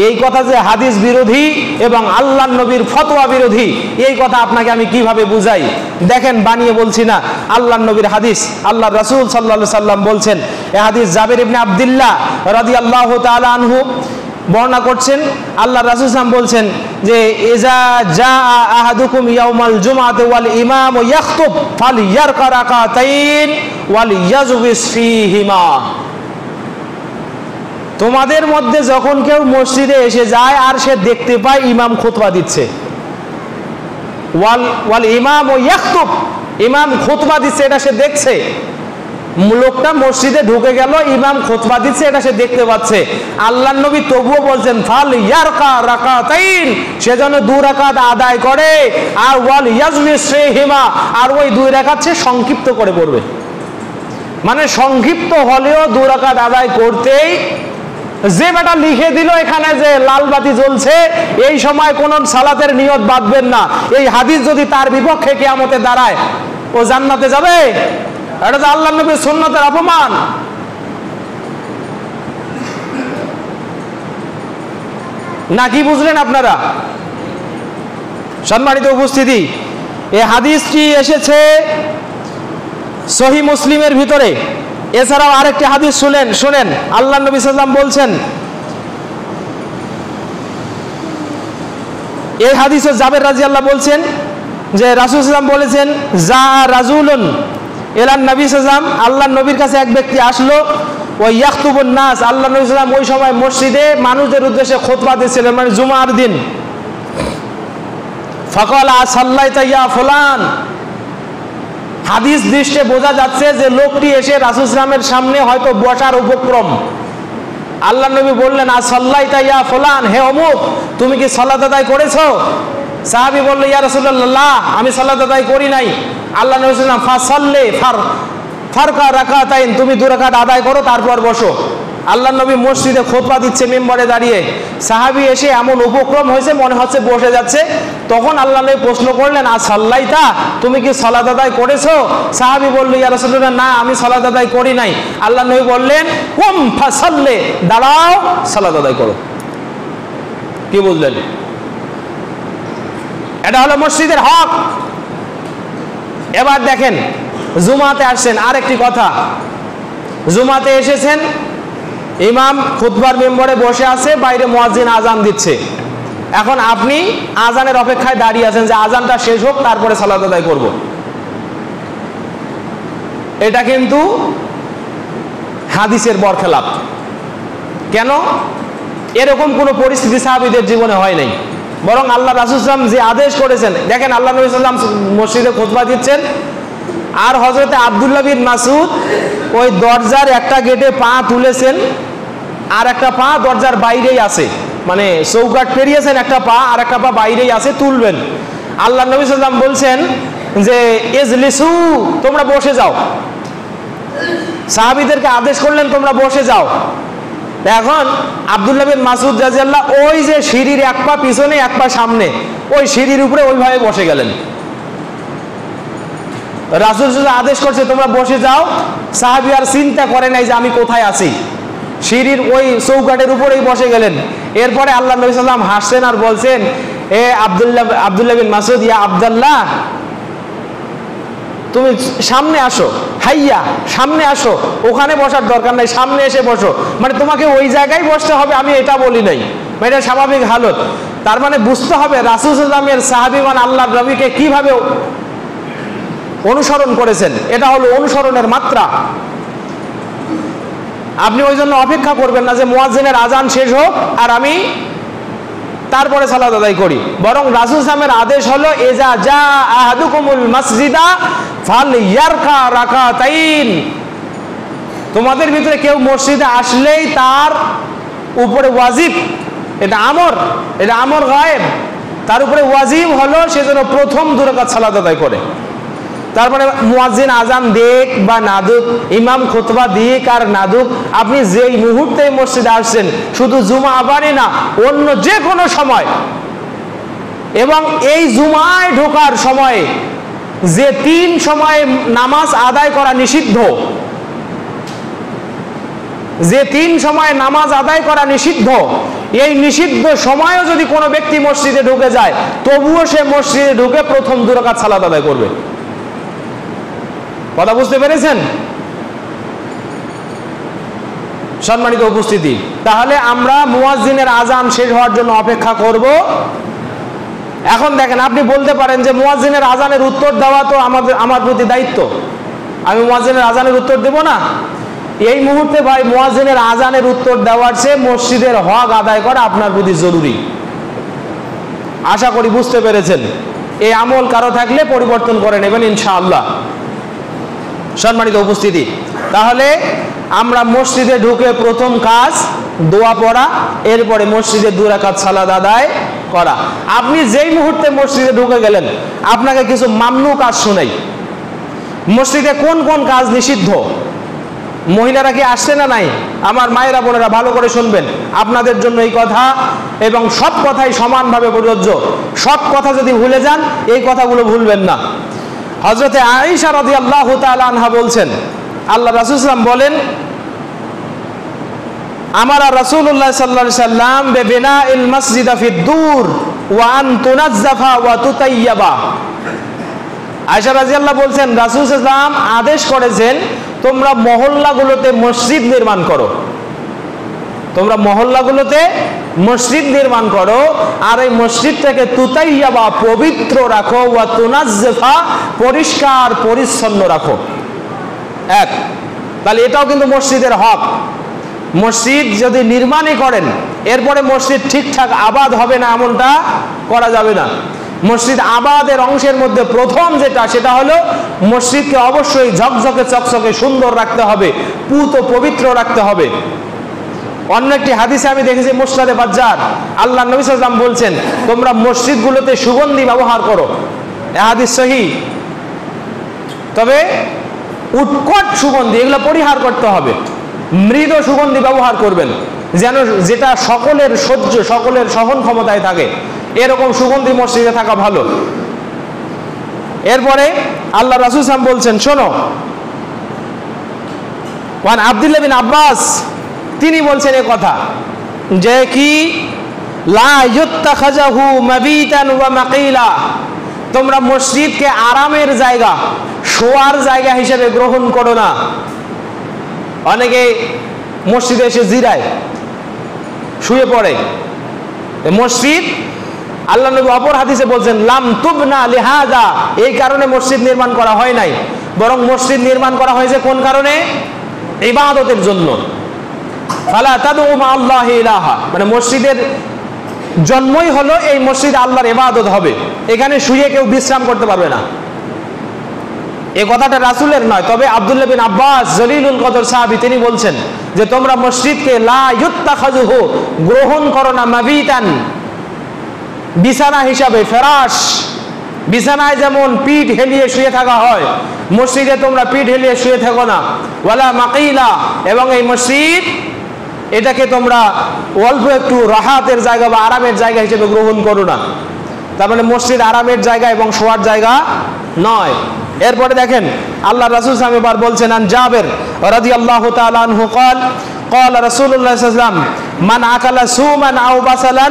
এই কথা যে হাদিস বিরোধী এবং আল্লাহর নবীর ফতোয়া বিরোধী, এই কথা আপনাকে আমি কিভাবে বুঝাই? দেখেন, বানিয়ে বলছি না, আল্লাহর নবীর হাদিস। আল্লাহ রাসূল সাল্লাল্লাহু আলাইহি সাল্লাম বলছেন, এই হাদিস জাবির ইবনে আব্দুল্লাহ রাদিয়াল্লাহু তাআলা আনহু বর্ণনা করছেন। আল্লাহ রাসূল সাল্লাল্লাহু আলাইহি বলছেন যে ইজা জাআ আহাদুকুম ইয়াউমাল জুমআতি ওয়াল ইমামু ইয়াখতুব ফালইয়ারকা রাকাতাইন ওয়াল ইয়াজবিস ফীহিমা। তোমাদের মধ্যে যখন কেউ মসজিদে এসে যায় আর সে দেখতে পায় ইমাম খুতবা দিচ্ছে, ওয়াল ইমামু ইয়াখতুব, ইমাম খুতবা দিচ্ছে, এটা সে দেখছে। লোকটা মসজিদে ঢুকে গেল, ইমাম খুতবা দিচ্ছে, এটা সে দেখতে পাচ্ছে। আল্লাহর নবী তবুও বলছেন ফাল ইয়ারকা রাকাতাইন, সে যেন 2 রাকাত আদায় করে, আর ওয়াল ইয়াজলিস ফীহিমা, আর ওই 2 রাকাত সে সংক্ষিপ্ত করে পড়বে। মানে সংক্ষিপ্ত হলেও 2 রাকাত আদায় করতেই, যে বেটা লিখে দিল এখানে যে লাল বাতি জ্বলছে, এই সময় কোন সালাতের নিয়ত বাঁধবেন না, এই হাদিস যদি তার বিপক্ষে কিয়ামতে দাঁড়ায়, ও জান্নাতে যাবে? এটা তো আল্লাহর নবীর সুন্নতের অপমান। না কি বুঝলেন আপনারা? সম্মানিত উপস্থিতি, এই হাদিসটি এসেছে সহিহ মুসলিমের ভিতরে। এছাড়াও আরেকটি হাদিস শুনেন। আল্লাহর নবী সাল্লাল্লাহু আলাইহি ওয়াসাল্লাম বলছেন, এই হাদিসে জাবের রাদিয়াল্লাহু বলছেন যে রাসূল সাল্লাল্লাহু আলাইহি ওয়াসাল্লাম বলেছেন, যা রাজুলুন এলান নবী সাল্লাল্লাহু আলাইহি ওয়াসাল্লাম, আল্লাহর নবীর কাছে এক ব্যক্তি আসলো, ওয়া ইয়াখতুবুন নাস, আল্লাহর নবী সাল্লাল্লাহু আলাইহি ওয়াসাল্লাম ওই সময় মসজিদে মানুষদের উদ্দেশ্যে খুতবা দিচ্ছিলেন, মানে জুমার দিন। ফাকালা সাল্লাইতা ইয়া ফুলান, হাদিস দৃষ্টে বোঝা যাচ্ছে যে লোকটি এসে রাসূল সাল্লাল্লাহু আলাইহি ওয়াসাল্লামের সামনে হয়তো বসার উপক্রম। আল্লাহর নবী বললেন, আসাল্লাইতা ইয়া ফুলান, হে অমুক, তুমি কি সালাত আদায় করেছো? সাহাবী বলল, ইয়া রাসূলুল্লাহ, আমি সালাত আদায় করি নাই। আল্লাহ নবী সাল্লাল্লাহু আলাইহি ওয়াসাল্লাম ফাসাল্লি ফারকা রাকাতাইন, তুমি 2 রাকাত আদায় করো, তারপর বসো। আল্লাহ নবী মসজিদে খুতবা দিচ্ছে মিম্বরে দাঁড়িয়ে, সাহাবী এসে এমন উপক্রম হয়েছে মনে হচ্ছে বসে যাচ্ছে। তখন আল্লাহ নবী প্রশ্ন করলেন, আসাল্লাইতা, তুমি কি সালাত আদায় করেছো? সাহাবী বলল, ইয়া রাসূলুল্লাহ, না, আমি সালাত আদায় করি নাই। আল্লাহ নবী বললেন, কুম ফাসাল্লি, দাঁড়াও, সালাত আদায় করো। কি বুঝলেন? এটা হলো মসজিদের হক। এবার দেখেন, জুমাতে আসছেন, আরেকটি কথা, জুমাতে এসেছেন, ইমাম খুতবার মিম্বরে বসে আছে, বাইরে মুয়াজ্জিন আজান দিচ্ছে। এখন আপনি আজানের অপেক্ষায় দাঁড়িয়ে আছেন যে আজানটা শেষ হোক, তারপরে সালাত আদায় করব। এটা কিন্তু হাদিসের বরখেলাপ। কেন? এরকম কোনো পরিস্থিতি সাহাবীদের জীবনে হয় নাই। বরং আল্লাহ রাসূল সাল্লাল্লাহু আলাইহি ওয়াসাল্লাম যে আদেশ করেছেন, দেখেন, আল্লাহ নবী সাল্লাল্লাহু আলাইহি ওয়াসাল্লাম মসজিদে খুতবা দিচ্ছেন, আর হযরতে আব্দুল্লাহ বিন মাসউদ ওই দরজার একটা গেটে পা তুলেছেন, আর একটা পা দরজার বাইরেই আছে, মানে চৌকাঠ পেরিয়েছেন একটা পা, আর একটা পা বাইরেই আছে, তুলবেন। আল্লাহ নবী সাল্লাল্লাহু আলাইহি ওয়াসাল্লাম বলছেন যে ইজলিসু, তোমরা বসে যাও। সাহাবীদেরকে আদেশ করলেন, তোমরা বসে যাও। এখন আব্দুল্লাহ বিন মাসউদ রাদিয়াল্লাহু ওই যে সিঁড়ির এক পা পিছনে এক পা সামনে, ওই সিঁড়ির উপরে ওইভাবে বসে গেলেন। রাসূল সাল্লাল্লাহু আদেশ করছে তোমরা বসে যাও, সাহাবী আর চিন্তা করে নাই যে আমি কোথায় আছি, সিঁড়ির ওই চৌকাঠের উপরেই বসে গেলেন। এরপরে আল্লাহ নবী সাল্লাল্লাহু আলাইহি ওয়াসাল্লাম হাসছেন আর বলছেন, এ আব্দুল্লাহ বিন মাসউদ, ইয়া আব্দুল্লাহ, তুমি সামনে আসো, হাইয়া, সামনে আসো, ওখানে বসার দরকার নাই, সামনে এসে বসো। মানে তোমাকে ওই জায়গায় বসতে হবে, আমি এটা বলি নাই, এটা স্বাভাবিক হালত। তার মানে বুঝতে হবে রাসূল সাল্লাল্লাহু আলাইহি ওয়াসাল্লামের সাহাবীগণ আল্লাহর নবীকে কিভাবে অনুসরণ করেছেন, এটা হলো অনুসরণের মাত্রা। আপনি ওই জন্য অপেক্ষা করবেন না যে মুয়াজ্জিনের আজান শেষ হোক আর আমি তারপরে সালাত আদায় করি। বরং রাসূল সাল্লাল্লাহু আলাইহি ওয়াসাল্লামের আদেশ হলো, ইজা জা আহাদুকুমুল মাসজিদা ফালইয়ারকা রাকাতাইন, তোমাদের ভিতরে কেউ মসজিদে আসলেই তার উপরে ওয়াজিব, এটা আমর গায়েব, তার উপরে ওয়াজিব হলো সেজন্য প্রথম 2 রাকাত সালাত আদায় করে। তারপরে মুয়াজ্জিন আজান দেখ বা না দুক, ইমাম খুতবা দিক আর না দুক, আপনি যেই মুহূর্তে মসজিদে আসছেন, শুধু জুমা আবারই না, অন্য যে কোনো সময়, এবং এই জুমায় ঢোকার সময়ে যে 3 সময়ে নামাজ আদায় করা নিষিদ্ধ, যে 3 সময় নামাজ আদায় করা নিষিদ্ধ, এই নিষিদ্ধ সময়ও যদি কোনো ব্যক্তি মসজিদে ঢুকে যায়, তবুও সে মসজিদে ঢুকে প্রথম 2 রাকাত সালাত আদায় করবে। কথা বুঝতে পেরেছেন সম্মানিত উপস্থিতি? তাহলে আমরা মুয়াজ্জিনের আজান শেষ হওয়ার জন্য অপেক্ষা করব। এখন দেখেন, আপনি বলতে পারেন যে মুয়াজ্জিনের আজানের উত্তর দেওয়া তো আমার প্রতি দায়িত্ব, আমি মুয়াজ্জিনের আজানের উত্তর দেব না। এই মুহূর্তে ভাই মুয়াজ্জিনের আজানের উত্তর দেওয়ার চেয়ে মসজিদের হক আদায় করা আপনার প্রতি জরুরি। আশা করি বুঝতে পেরেছেন। এই আমল কারো থাকলে পরিবর্তন করে নেবেন ইনশাআল্লাহ। সম্মানিত উপস্থিতি, তাহলে আমরা মসজিদে ঢুকে প্রথম কাজ দোয়া পড়া, এরপরে মসজিদে 2 রাকাত সালাত আদায় করা। আপনি যেই মুহূর্তে মসজিদে ঢুকে গেলেন, আপনাকে কিছু মামনু কাজ শোনাই। মসজিদে কোন কোন কাজ নিষিদ্ধ? মহিলারা কি আসছে না নাই? আমার মায়েরা বোনেরা ভালো করে শুনবেন, আপনাদের জন্য এই কথা, এবং সব কথাই সমানভাবে প্রযোজ্য। সব কথা যদি ভুলে যান, এই কথাগুলো ভুলবেন না। হযরতে আয়েশা রাদিয়াল্লাহু তাআলা আনহা বলছেন, আল্লাহ রাসূল সাল্লাল্লাহু আলাইহি ওয়াসাল্লাম বলেন, আমারা রাসূলুল্লাহ সাল্লাল্লাহু আলাইহি ওয়াসাল্লাম বিবিনাইল মসজিদা ফিদ-দুর ওয়া আন তুনাজ্জাফা ওয়া তুতাইয়াবা। আয়েশা রাদিয়াল্লাহু বলছেন, রাসূল সাল্লাল্লাহু আলাইহি ওয়াসাল্লাম আদেশ করেছেন, তোমরা মহল্লাগুলোতে মসজিদ নির্মাণ করো, তোমরা মহল্লাগুলোতে মসজিদ নির্মাণ করো, আর এই মসজিদটাকে তুতাইয়াবা পবিত্র রাখো, ওয়া তুনাজ্জাফা পরিষ্কার পরিচ্ছন্ন রাখো। এক, তাহলে এটাও কিন্তু মসজিদের হক। মসজিদ যদি নির্মাণই করেন, এরপরে মসজিদ ঠিকঠাক আবাদ হবে না এমনটা করা যাবে না। মসজিদ আবাদের অংশের মধ্যে প্রথম যেটা, সেটা হলো মসজিদকে অবশ্যই ঝকঝকে চকচকে সুন্দর রাখতে হবে, পুত ও পবিত্র রাখতে হবে। অন্য একটি হাদিসে আমি দেখেছি মুসনাদে বাজ্জার, আল্লাহ নবী সাল্লাল্লাহু আলাইহি ওয়াসাল্লাম বলছেন, তোমরা মসজিদগুলোতে সুগন্ধি ব্যবহার করো। এই হাদিস সহিহ, তবে উৎকট সুগন্ধি এগুলো পরিহার করতে হবে। মৃদু সুগন্ধি ব্যবহার করবেন, যেন যেটা সকলের সহ্য, সকলের সহন ক্ষমতায় থাকে, এরকম সুগন্ধি মসজিদে থাকা ভালো। এরপরে আল্লাহ রাসূল সাল্লাল্লাহু আলাইহি ওয়াসাল্লাম বলছেন, শোনো, ওয়ান আব্দুল্লাহ বিন আব্বাস, তিনি বলছেন এই কথা যে কি, লা ইউত্তাখাযাহু মাবিতান ওয়া মাকিলা, তোমরা মসজিদকে আরামের জায়গা, শোয়ার জায়গা হিসেবে গ্রহণ করো না। অনেকে মসজিদে এসে জিরায়, শুয়ে পড়ে। মসজিদ, আল্লাহ নবী অপর হাদিসে বলছেন, লাম তুবনা লিহাযা, এই কারণে মসজিদ নির্মাণ করা হয় নাই, বরং মসজিদ নির্মাণ করা হয়েছে কোন কারণে? ইবাদতের জন্য। ফালা তাদউ মা আল্লাহি ইলাহা, মানে মসজিদের জন্মই হলো এই মসজিদ আল্লাহর ইবাদত হবে, এখানে শুয়ে কেউ বিশ্রাম করতে পারবে না। এই কথাটা রাসূলের নয়, তবে আব্দুল্লাহ বিন আব্বাস জলিলুল কদর সাহাবী, তিনি বলছেন যে তোমরা মসজিদকে লা ইউত্তাখাযুহু, গ্রহণ করো না, মাবিতান, বিছানা হিসাবে, ফেরাশ, বিছানায় যেমন পিঠ হেলিয়ে শুয়ে থাকা হয়, মসজিদে তোমরা পিঠ হেলিয়ে শুয়ে থাকো না। ওয়ালা মাকিলা, এবং এই মসজিদ, এটাকে তোমরা অল্প একটু রাহাতের জায়গা বা আরামের জায়গা হিসেবে গ্রহণ করো না। তার মানে মসজিদ আরামের জায়গা এবং শোয়ার জায়গা নয়। এরপরে দেখেন আল্লাহ রাসূল সাল্লাল্লাহু আলাইহি ওয়াসাল্লাম বলছেন, আন জাবের রাদিয়াল্লাহু তাআলা আনহু قال قال رسول الله صلى الله عليه وسلم من اكل سوما او بصلا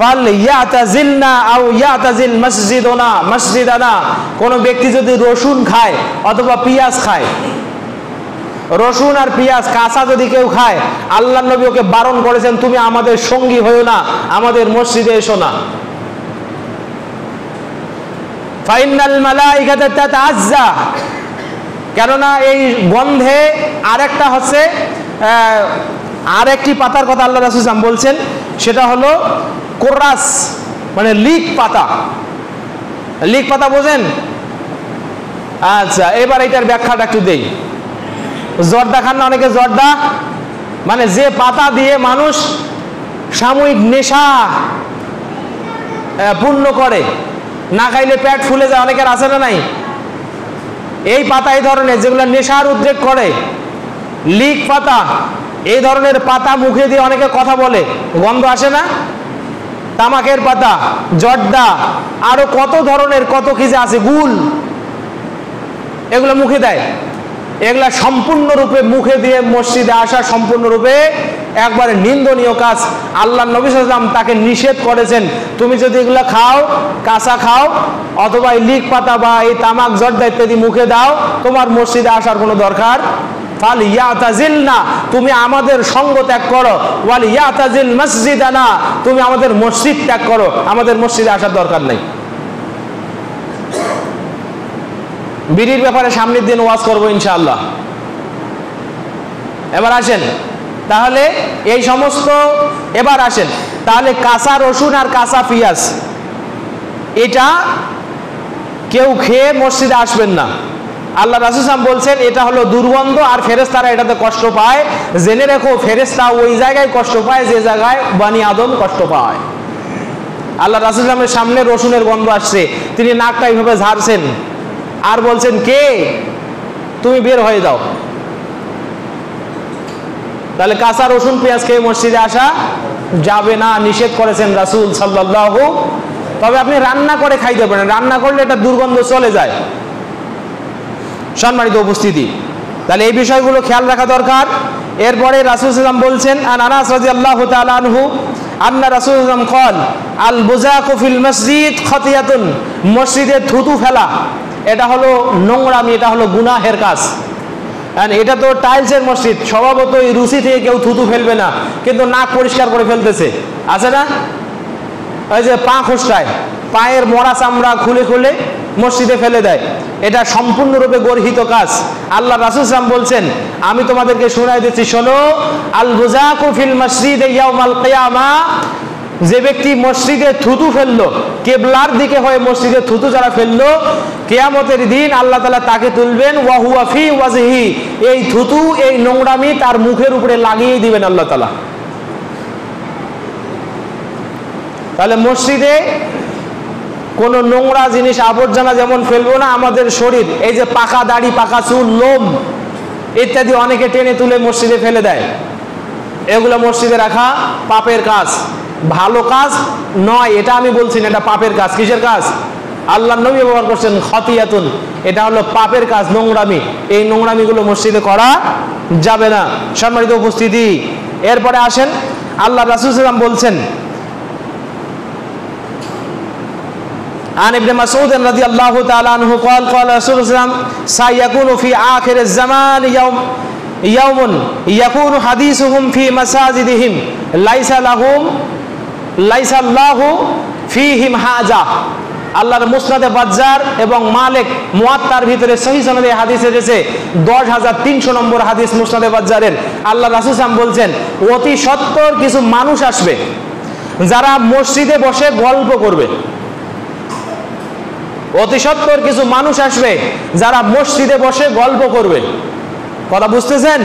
فليعتزلنا او يعتزل مسجدنا, কোন ব্যক্তি যদি রসুন খায় অথবা পেঁয়াজ খায়, রসুন আর পেঁয়াজ কাঁচা যদি কেউ খায়, আল্লাহর নবী ওকে বারণ করেছেন, তুমি আমাদের সঙ্গী হয়ো না, আমাদের মসজিদে এসো না। ফাইনাল মালাইকাতা তাতাআজ্জা, কেননা এই গন্ধে আরেকটা হচ্ছে আরেকটি পাতার কথা আল্লাহ রাসূল সাল্লাল্লাহু আলাইহি ওয়াসাল্লাম বলছেন, সেটা হলো কোরাস, মানে লিক পাতা। লিক পাতা বোঝেন? আচ্ছা, এবার এটার ব্যাখ্যাটা একটু দেই। জর্দা খান না অনেকে? জর্দা মানে যে পাতা দিয়ে মানুষ সাময়িক নেশা পূর্ণ করে, না খাইলে পেট ফুলে যায়, অনেকের আছে না নাই? এই পাতা এই ধরনের যেগুলো নেশার উদ্রেক করে, লিক পাতা, এই ধরনের পাতা মুখে দিয়ে অনেকে কথা বলে, গন্ধ আসে না? তামাকের পাতা, জর্দা, আরো কত ধরনের কত কি যে আছে, গুল, এগুলো মুখে দেয়। এগুলা সম্পূর্ণরূপে মুখে দিয়ে মসজিদে আসা সম্পূর্ণরূপে একবারে নিন্দনীয় কাজ। আল্লাহ নবী সাল্লাল্লাহু আলাইহি ওয়াসাল্লাম তাকে নিষেধ করেছেন, তুমি যদি এগুলা খাও, কাঁচা খাও অথবা লিক পাতা বা এই তামাক জর্দা ইত্যাদি মুখে দাও, তোমার মসজিদে আসার কোনো দরকার। ফাল ইয়াতাজিলনা, তুমি আমাদের সঙ্গ ত্যাগ করো। ওয়াল ইয়াতাজিল মসজিদানা, তুমি আমাদের মসজিদ ত্যাগ করো, আমাদের মসজিদে আসার দরকার নেই। বিড়ির ব্যাপারে সামনের দিন ওয়াজ করবো ইনশাআল্লাহ। এবার আসেন তাহলে এই সমস্ত, এবার আসেন তাহলে কাঁচা রসুন আর কাঁচা পেঁয়াজ এটা কেউ খেয়ে মসজিদে আসবেন না। আল্লাহ রাসূল সাল্লাল্লাহু আলাইহি ওয়াসাল্লাম বলছেন এটা হলো দুর্গন্ধ আর ফেরেশতারা এটাতে কষ্ট পায়। জেনে রেখো ফেরেশতা ওই জায়গায় কষ্ট পায় যে জায়গায় বনি আদম কষ্ট পায়। আল্লাহ রাসূল সাল্লাল্লাহু আলাইহি ওয়াসাল্লামের সামনে রসুনের গন্ধ আসছে, তিনি নাকটা এইভাবে ঝাড়ছেন আর বলছেন কে, তুমি বের হয়ে যাও। তাহলে কাঁচা রসুন পেঁয়াজ খেয়ে মসজিদে আসা যাবে না, নিষেধ করেছেন রাসূল সাল্লাল্লাহু। তবে আপনি রান্না করে খাইতে পারেন, রান্না করলে এটা দুর্গন্ধ চলে যায়। সম্মানিত উপস্থিতি, তাহলে এই বিষয়গুলো খেয়াল রাখা দরকার। এরপরে রাসূল সাল্লাল্লাহু আলাইহি ওয়াসাল্লাম বলছেন, আন আনাস রাদিয়াল্লাহু তাআলা আনহু আন্না রাসূলুল্লাহ সাল্লাল্লাহু আলাইহি ওয়াসাল্লাম ক্বাল আল বুযাকু ফিল মসজিদ খাতিয়াতুন, মসজিদে থুতু ফেলা এটা হলো নোংরামি, এটা হলো গুনাহের কাজ। এটা তো টাইলসের মসজিদ, স্বভাবত এই রুচি থেকে কেউ থুতু ফেলবে না, কিন্তু নাক পরিষ্কার করে ফেলতেছে, আছে না? ওই যে পা খোঁচটায়, পায়ের মরা চামড়া খুলে খুলে মসজিদে ফেলে দেয়, এটা সম্পূর্ণরূপে গর্হিত কাজ। আল্লাহ রাসূল সাল্লাল্লাহু আলাইহি ওয়াসাল্লাম বলছেন, আমি তোমাদেরকে শোনাই দিচ্ছি, শোনো, আল বুযাকু ফিল মসজিদ ইয়াউমাল কিয়ামা, যে ব্যক্তি মসজিদে থুতু ফেললো, কেবলার দিকে হয়ে মসজিদে থুতু যারা ফেললো, কিয়ামতের দিন আল্লাহ তাআলা তাকে তুলবেন, ওয়া হুয়া ফি ওয়াজহি, এই থুতু এই নোংরামি তার মুখের উপরে লাগিয়ে দিবেন আল্লাহ তাআলা। তাহলে মসজিদে কোনো নোংরা জিনিস আবর্জনা যেমন ফেলবো না, আমাদের শরীর এই যে পাকা দাড়ি, পাকা চুল, লোম ইত্যাদি অনেকে টেনে তুলে মসজিদে ফেলে দেয়, এগুলো মসজিদে রাখা পাপের কাজ, ভালো কাজ নয়। এটা আমি বলছি না, এটা পাপের কাজ। কিসের কাজ? আল্লাহর নবী ব্যবহার করছেন খাতিয়াতুন, এটা হলো পাপের কাজ, নোংরামি। এই নোংরামিগুলো মসজিদে করা যাবে না। সম্মানিত উপস্থিতি, এরপরে আসেন আল্লাহ রাসূল সাল্লাল্লাহু আলাইহি ওয়াসাল্লাম বলছেন, عن ابن مسعود رضي الله تعالى عنه قال قال رسول الله صلى الله عليه وسلم سيكون في آخر الزمان يوم يكون حديثهم في مساجدهم ليس الله فيهم حاجة। আল্লাহর মুসনাদে বাজ্জার এবং মালিক মুয়াত্তার ভিতরে সহিহ সনদে হাদিস এসেছে, 10300 নম্বর হাদিস মুসনাদে বাজ্জারের। আল্লাহ রাসূল সাল্লাল্লাহু আলাইহি ওয়াসাল্লাম বলছেন, অতি সত্বর কিছু মানুষ আসবে যারা মসজিদে বসে গল্প করবে। অতি সত্বর কিছু মানুষ আসবে যারা মসজিদে বসে গল্প করবে। কথা বুঝতেছেন?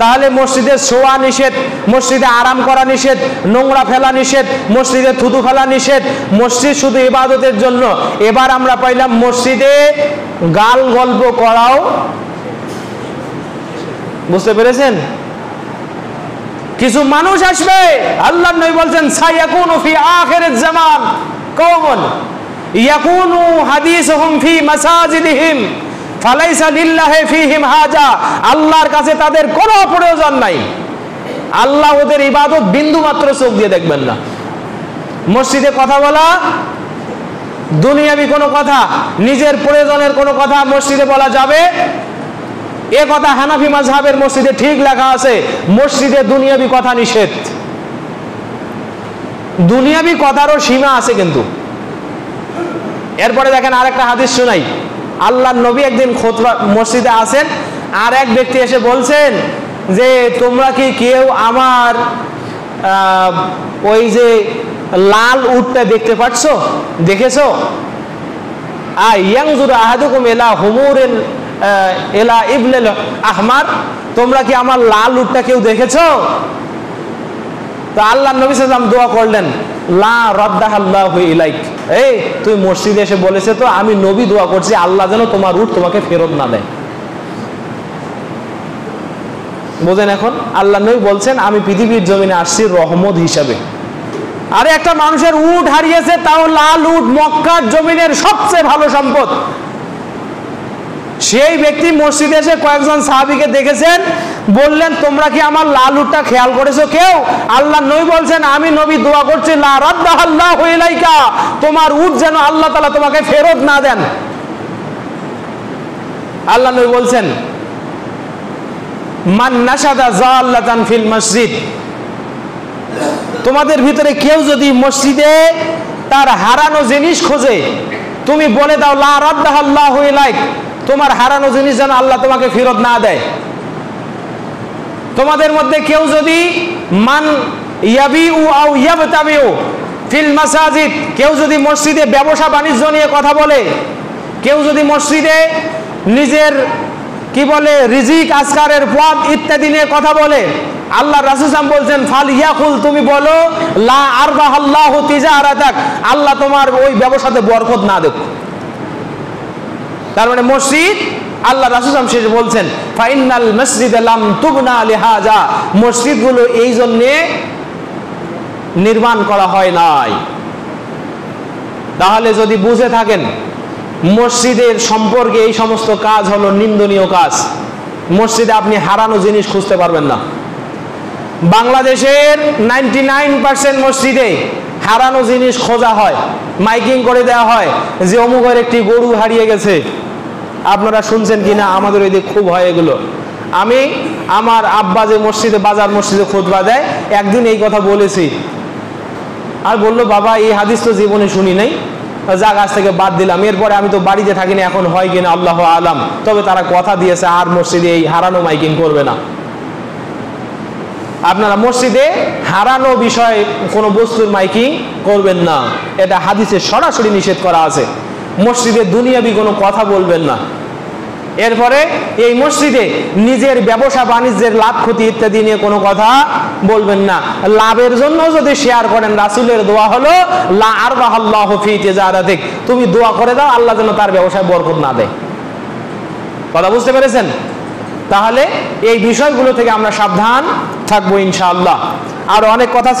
তাহলে মসজিদে শোয়া নিষেধ, মসজিদে আরাম করা নিষেধ, নোংরা ফেলা নিষেধ, মসজিদে থুতু ফেলা নিষেধ। মসজিদ শুধু ইবাদতের জন্য। এবার আমরা পাইলাম মসজিদে গাল গল্প করাও, বুঝতে পেরেছেন? কিছু মানুষ আসবে, আল্লাহর নবী বলছেন সায়াকুনু ফি আখিরিজ জামান কওমুন ইয়াকুনু হাদিসুহুম ফি মাসাজিদিহিম ফালাইসা লিল্লাহি ফীহিম হাজা। আল্লাহর কাছে তাদের কোনো প্রয়োজন নাই, আল্লাহ ওদের ইবাদত বিন্দু মাত্র চোখ দিয়ে দেখবেন না। মসজিদে কথা বলা, দুনিয়াবি কোনো কথা, নিজের প্রয়োজনের কোনো কথা মসজিদে বলা যাবে, এ কথা হানাফি মাযহাবের মসজিদে ঠিক লেখা আছে, মসজিদে দুনিয়াবি কথা নিষেধ। দুনিয়াবি কথারও সীমা আছে কিন্তু। এরপরে দেখেন আরেকটা হাদিস শোনাই। আল্লাহর নবী একদিন খুতবা মসজিদে আছেন, আর এক ব্যক্তি এসে বলছেন যে তোমরা কি কেউ আমার ওই যে লাল উটটা দেখতে পাচ্ছ, দেখেছো? ইয়ানজুরু আহাদুকুম ইলা হুমুরিন ইলা ইবনিল আহমার, তোমরা কি আমার লাল উটটা কেউ দেখেছো? তো আল্লাহর নবী সাল্লাল্লাহু আলাইহি ওয়াসাল্লাম দোয়া করলেন, লা রাদ্দাহাল্লাহু ইলাইক, এই তুই মসজিদে এসে বলেছে তো, আমি নবী দোয়া করছি আল্লাহ যেন তোমার উট তোমাকে ফেরত না দেয়। বোঝেন এখন? আল্লাহ নবী বলছেন আমি পৃথিবীর জমিনে আসছি রহমত হিসাবে। আরে একটা মানুষের উট হারিয়েছে, তাও লাল উট, মক্কার জমিনের সবচেয়ে ভালো সম্পদ, সেই ব্যক্তি মসজিদে এসে কয়েকজন সাহাবীকে দেখেছেন, বললেন তোমরা কি আমার লাল উটটা খেয়াল করেছো কেউ? আল্লাহ নবী বলছেন আমি নবী দোয়া করছি লা রাদ্দাহাল্লাহু ইলাইকা, তোমার উট যেন আল্লাহ তাআলা তোমাকে ফেরত না দেন। আল্লাহ নবী বলছেন মান নাশাদা জাল্লাতান ফিল মসজিদ, তোমাদের ভিতরে কেউ যদি মসজিদে তার হারানো জিনিস খোঁজে, তুমি বলে দাও লা রাদ্দাহাল্লাহু ইলাইক, তোমার হারানো জিনিস যেন আল্লাহ তোমাকে ফেরত না দেয়। তোমাদের মধ্যে কেউ যদি মান ইয়াবিউ আও ইয়াবতাবিউ ফিল মাসাজিদ, কেউ যদি মসজিদে ব্যবসা বাণিজ্য নিয়ে কথা বলে, কেউ যদি মসজিদে নিজের কি বলে রিজিক আজকারের পথ ইত্যাদি নিয়ে কথা বলে, আল্লাহ রাসূল সাল্লাল্লাহু আলাইহি ওয়াসাল্লাম বলছেন ফাল ইয়াকুল, তুমি বলো লা আরবাহাল্লাহু তিজারাতাক, আল্লাহ তোমার ওই ব্যবসাতে বরকত না দেখ। তার মানে মসজিদ, আল্লাহ রাসূল সাল্লাল্লাহু আলাইহি ওয়াসাল্লাম শেষে বলছেন ফাইনাল মসজিদ লাম তুবনা লিহাজা, মসজিদগুলো এই জন্য নির্মাণ করা হয় নাই। তাহলে যদি বুঝে থাকেন মসজিদের সম্পর্কে এই সমস্ত কাজ হলো নিন্দনীয় কাজ, মসজিদে আপনি হারানো জিনিস খুঁজতে পারবেন না। বাংলাদেশের 99% মসজিদে হারানো জিনিস খোঁজা হয়, মাইকিং করে দেওয়া হয় যে অমুকের একটি গরু হারিয়ে গেছে। আপনারা শুনছেন কিনা, আমাদের ওই দিকে খুব হয় এগুলো। আমি আমার আব্বা যে মসজিদে বাজার মসজিদে খুতবা দেয়, একদিন এই কথা বলেছি, আর বললো বাবা এই হাদিস তো জীবনে শুনি নাই, যাক আজ থেকে বাদ দিলাম। এরপরে আমি তো বাড়িতে থাকিনি, এখন হয় কিনা আল্লাহ আলাম, তবে তারা কথা দিয়েছে আর মসজিদে এই হারানো মাইকিং করবে না। আপনারা মসজিদে হারানো বিষয়ে কোনো বস্তুর মাইকিং করবেন না, এটা হাদিসে সরাসরি নিষেধ করা আছে। মসজিদে দুনিয়াবি কোনো কথা বলবেন না। এরপরে এই মসজিদে নিজের ব্যবসা বাণিজ্যের লাভ ক্ষতি ইত্যাদি নিয়ে কোনো কথা বলবেন না। লাভের জন্য যদি শেয়ার করেন, রাসূলের দোয়া হলো লা আরবাহাল্লাহু ফি তিজারাতিক, তুমি দোয়া করে দাও আল্লাহ যেন তার ব্যবসায় বরকত না দেয়। কথা বুঝতে পেরেছেন? তাহলে এই বিষয়গুলো থেকে আমরা সাবধান থাকবো ইনশাআল্লাহ। আর অনেক কথা ছিল।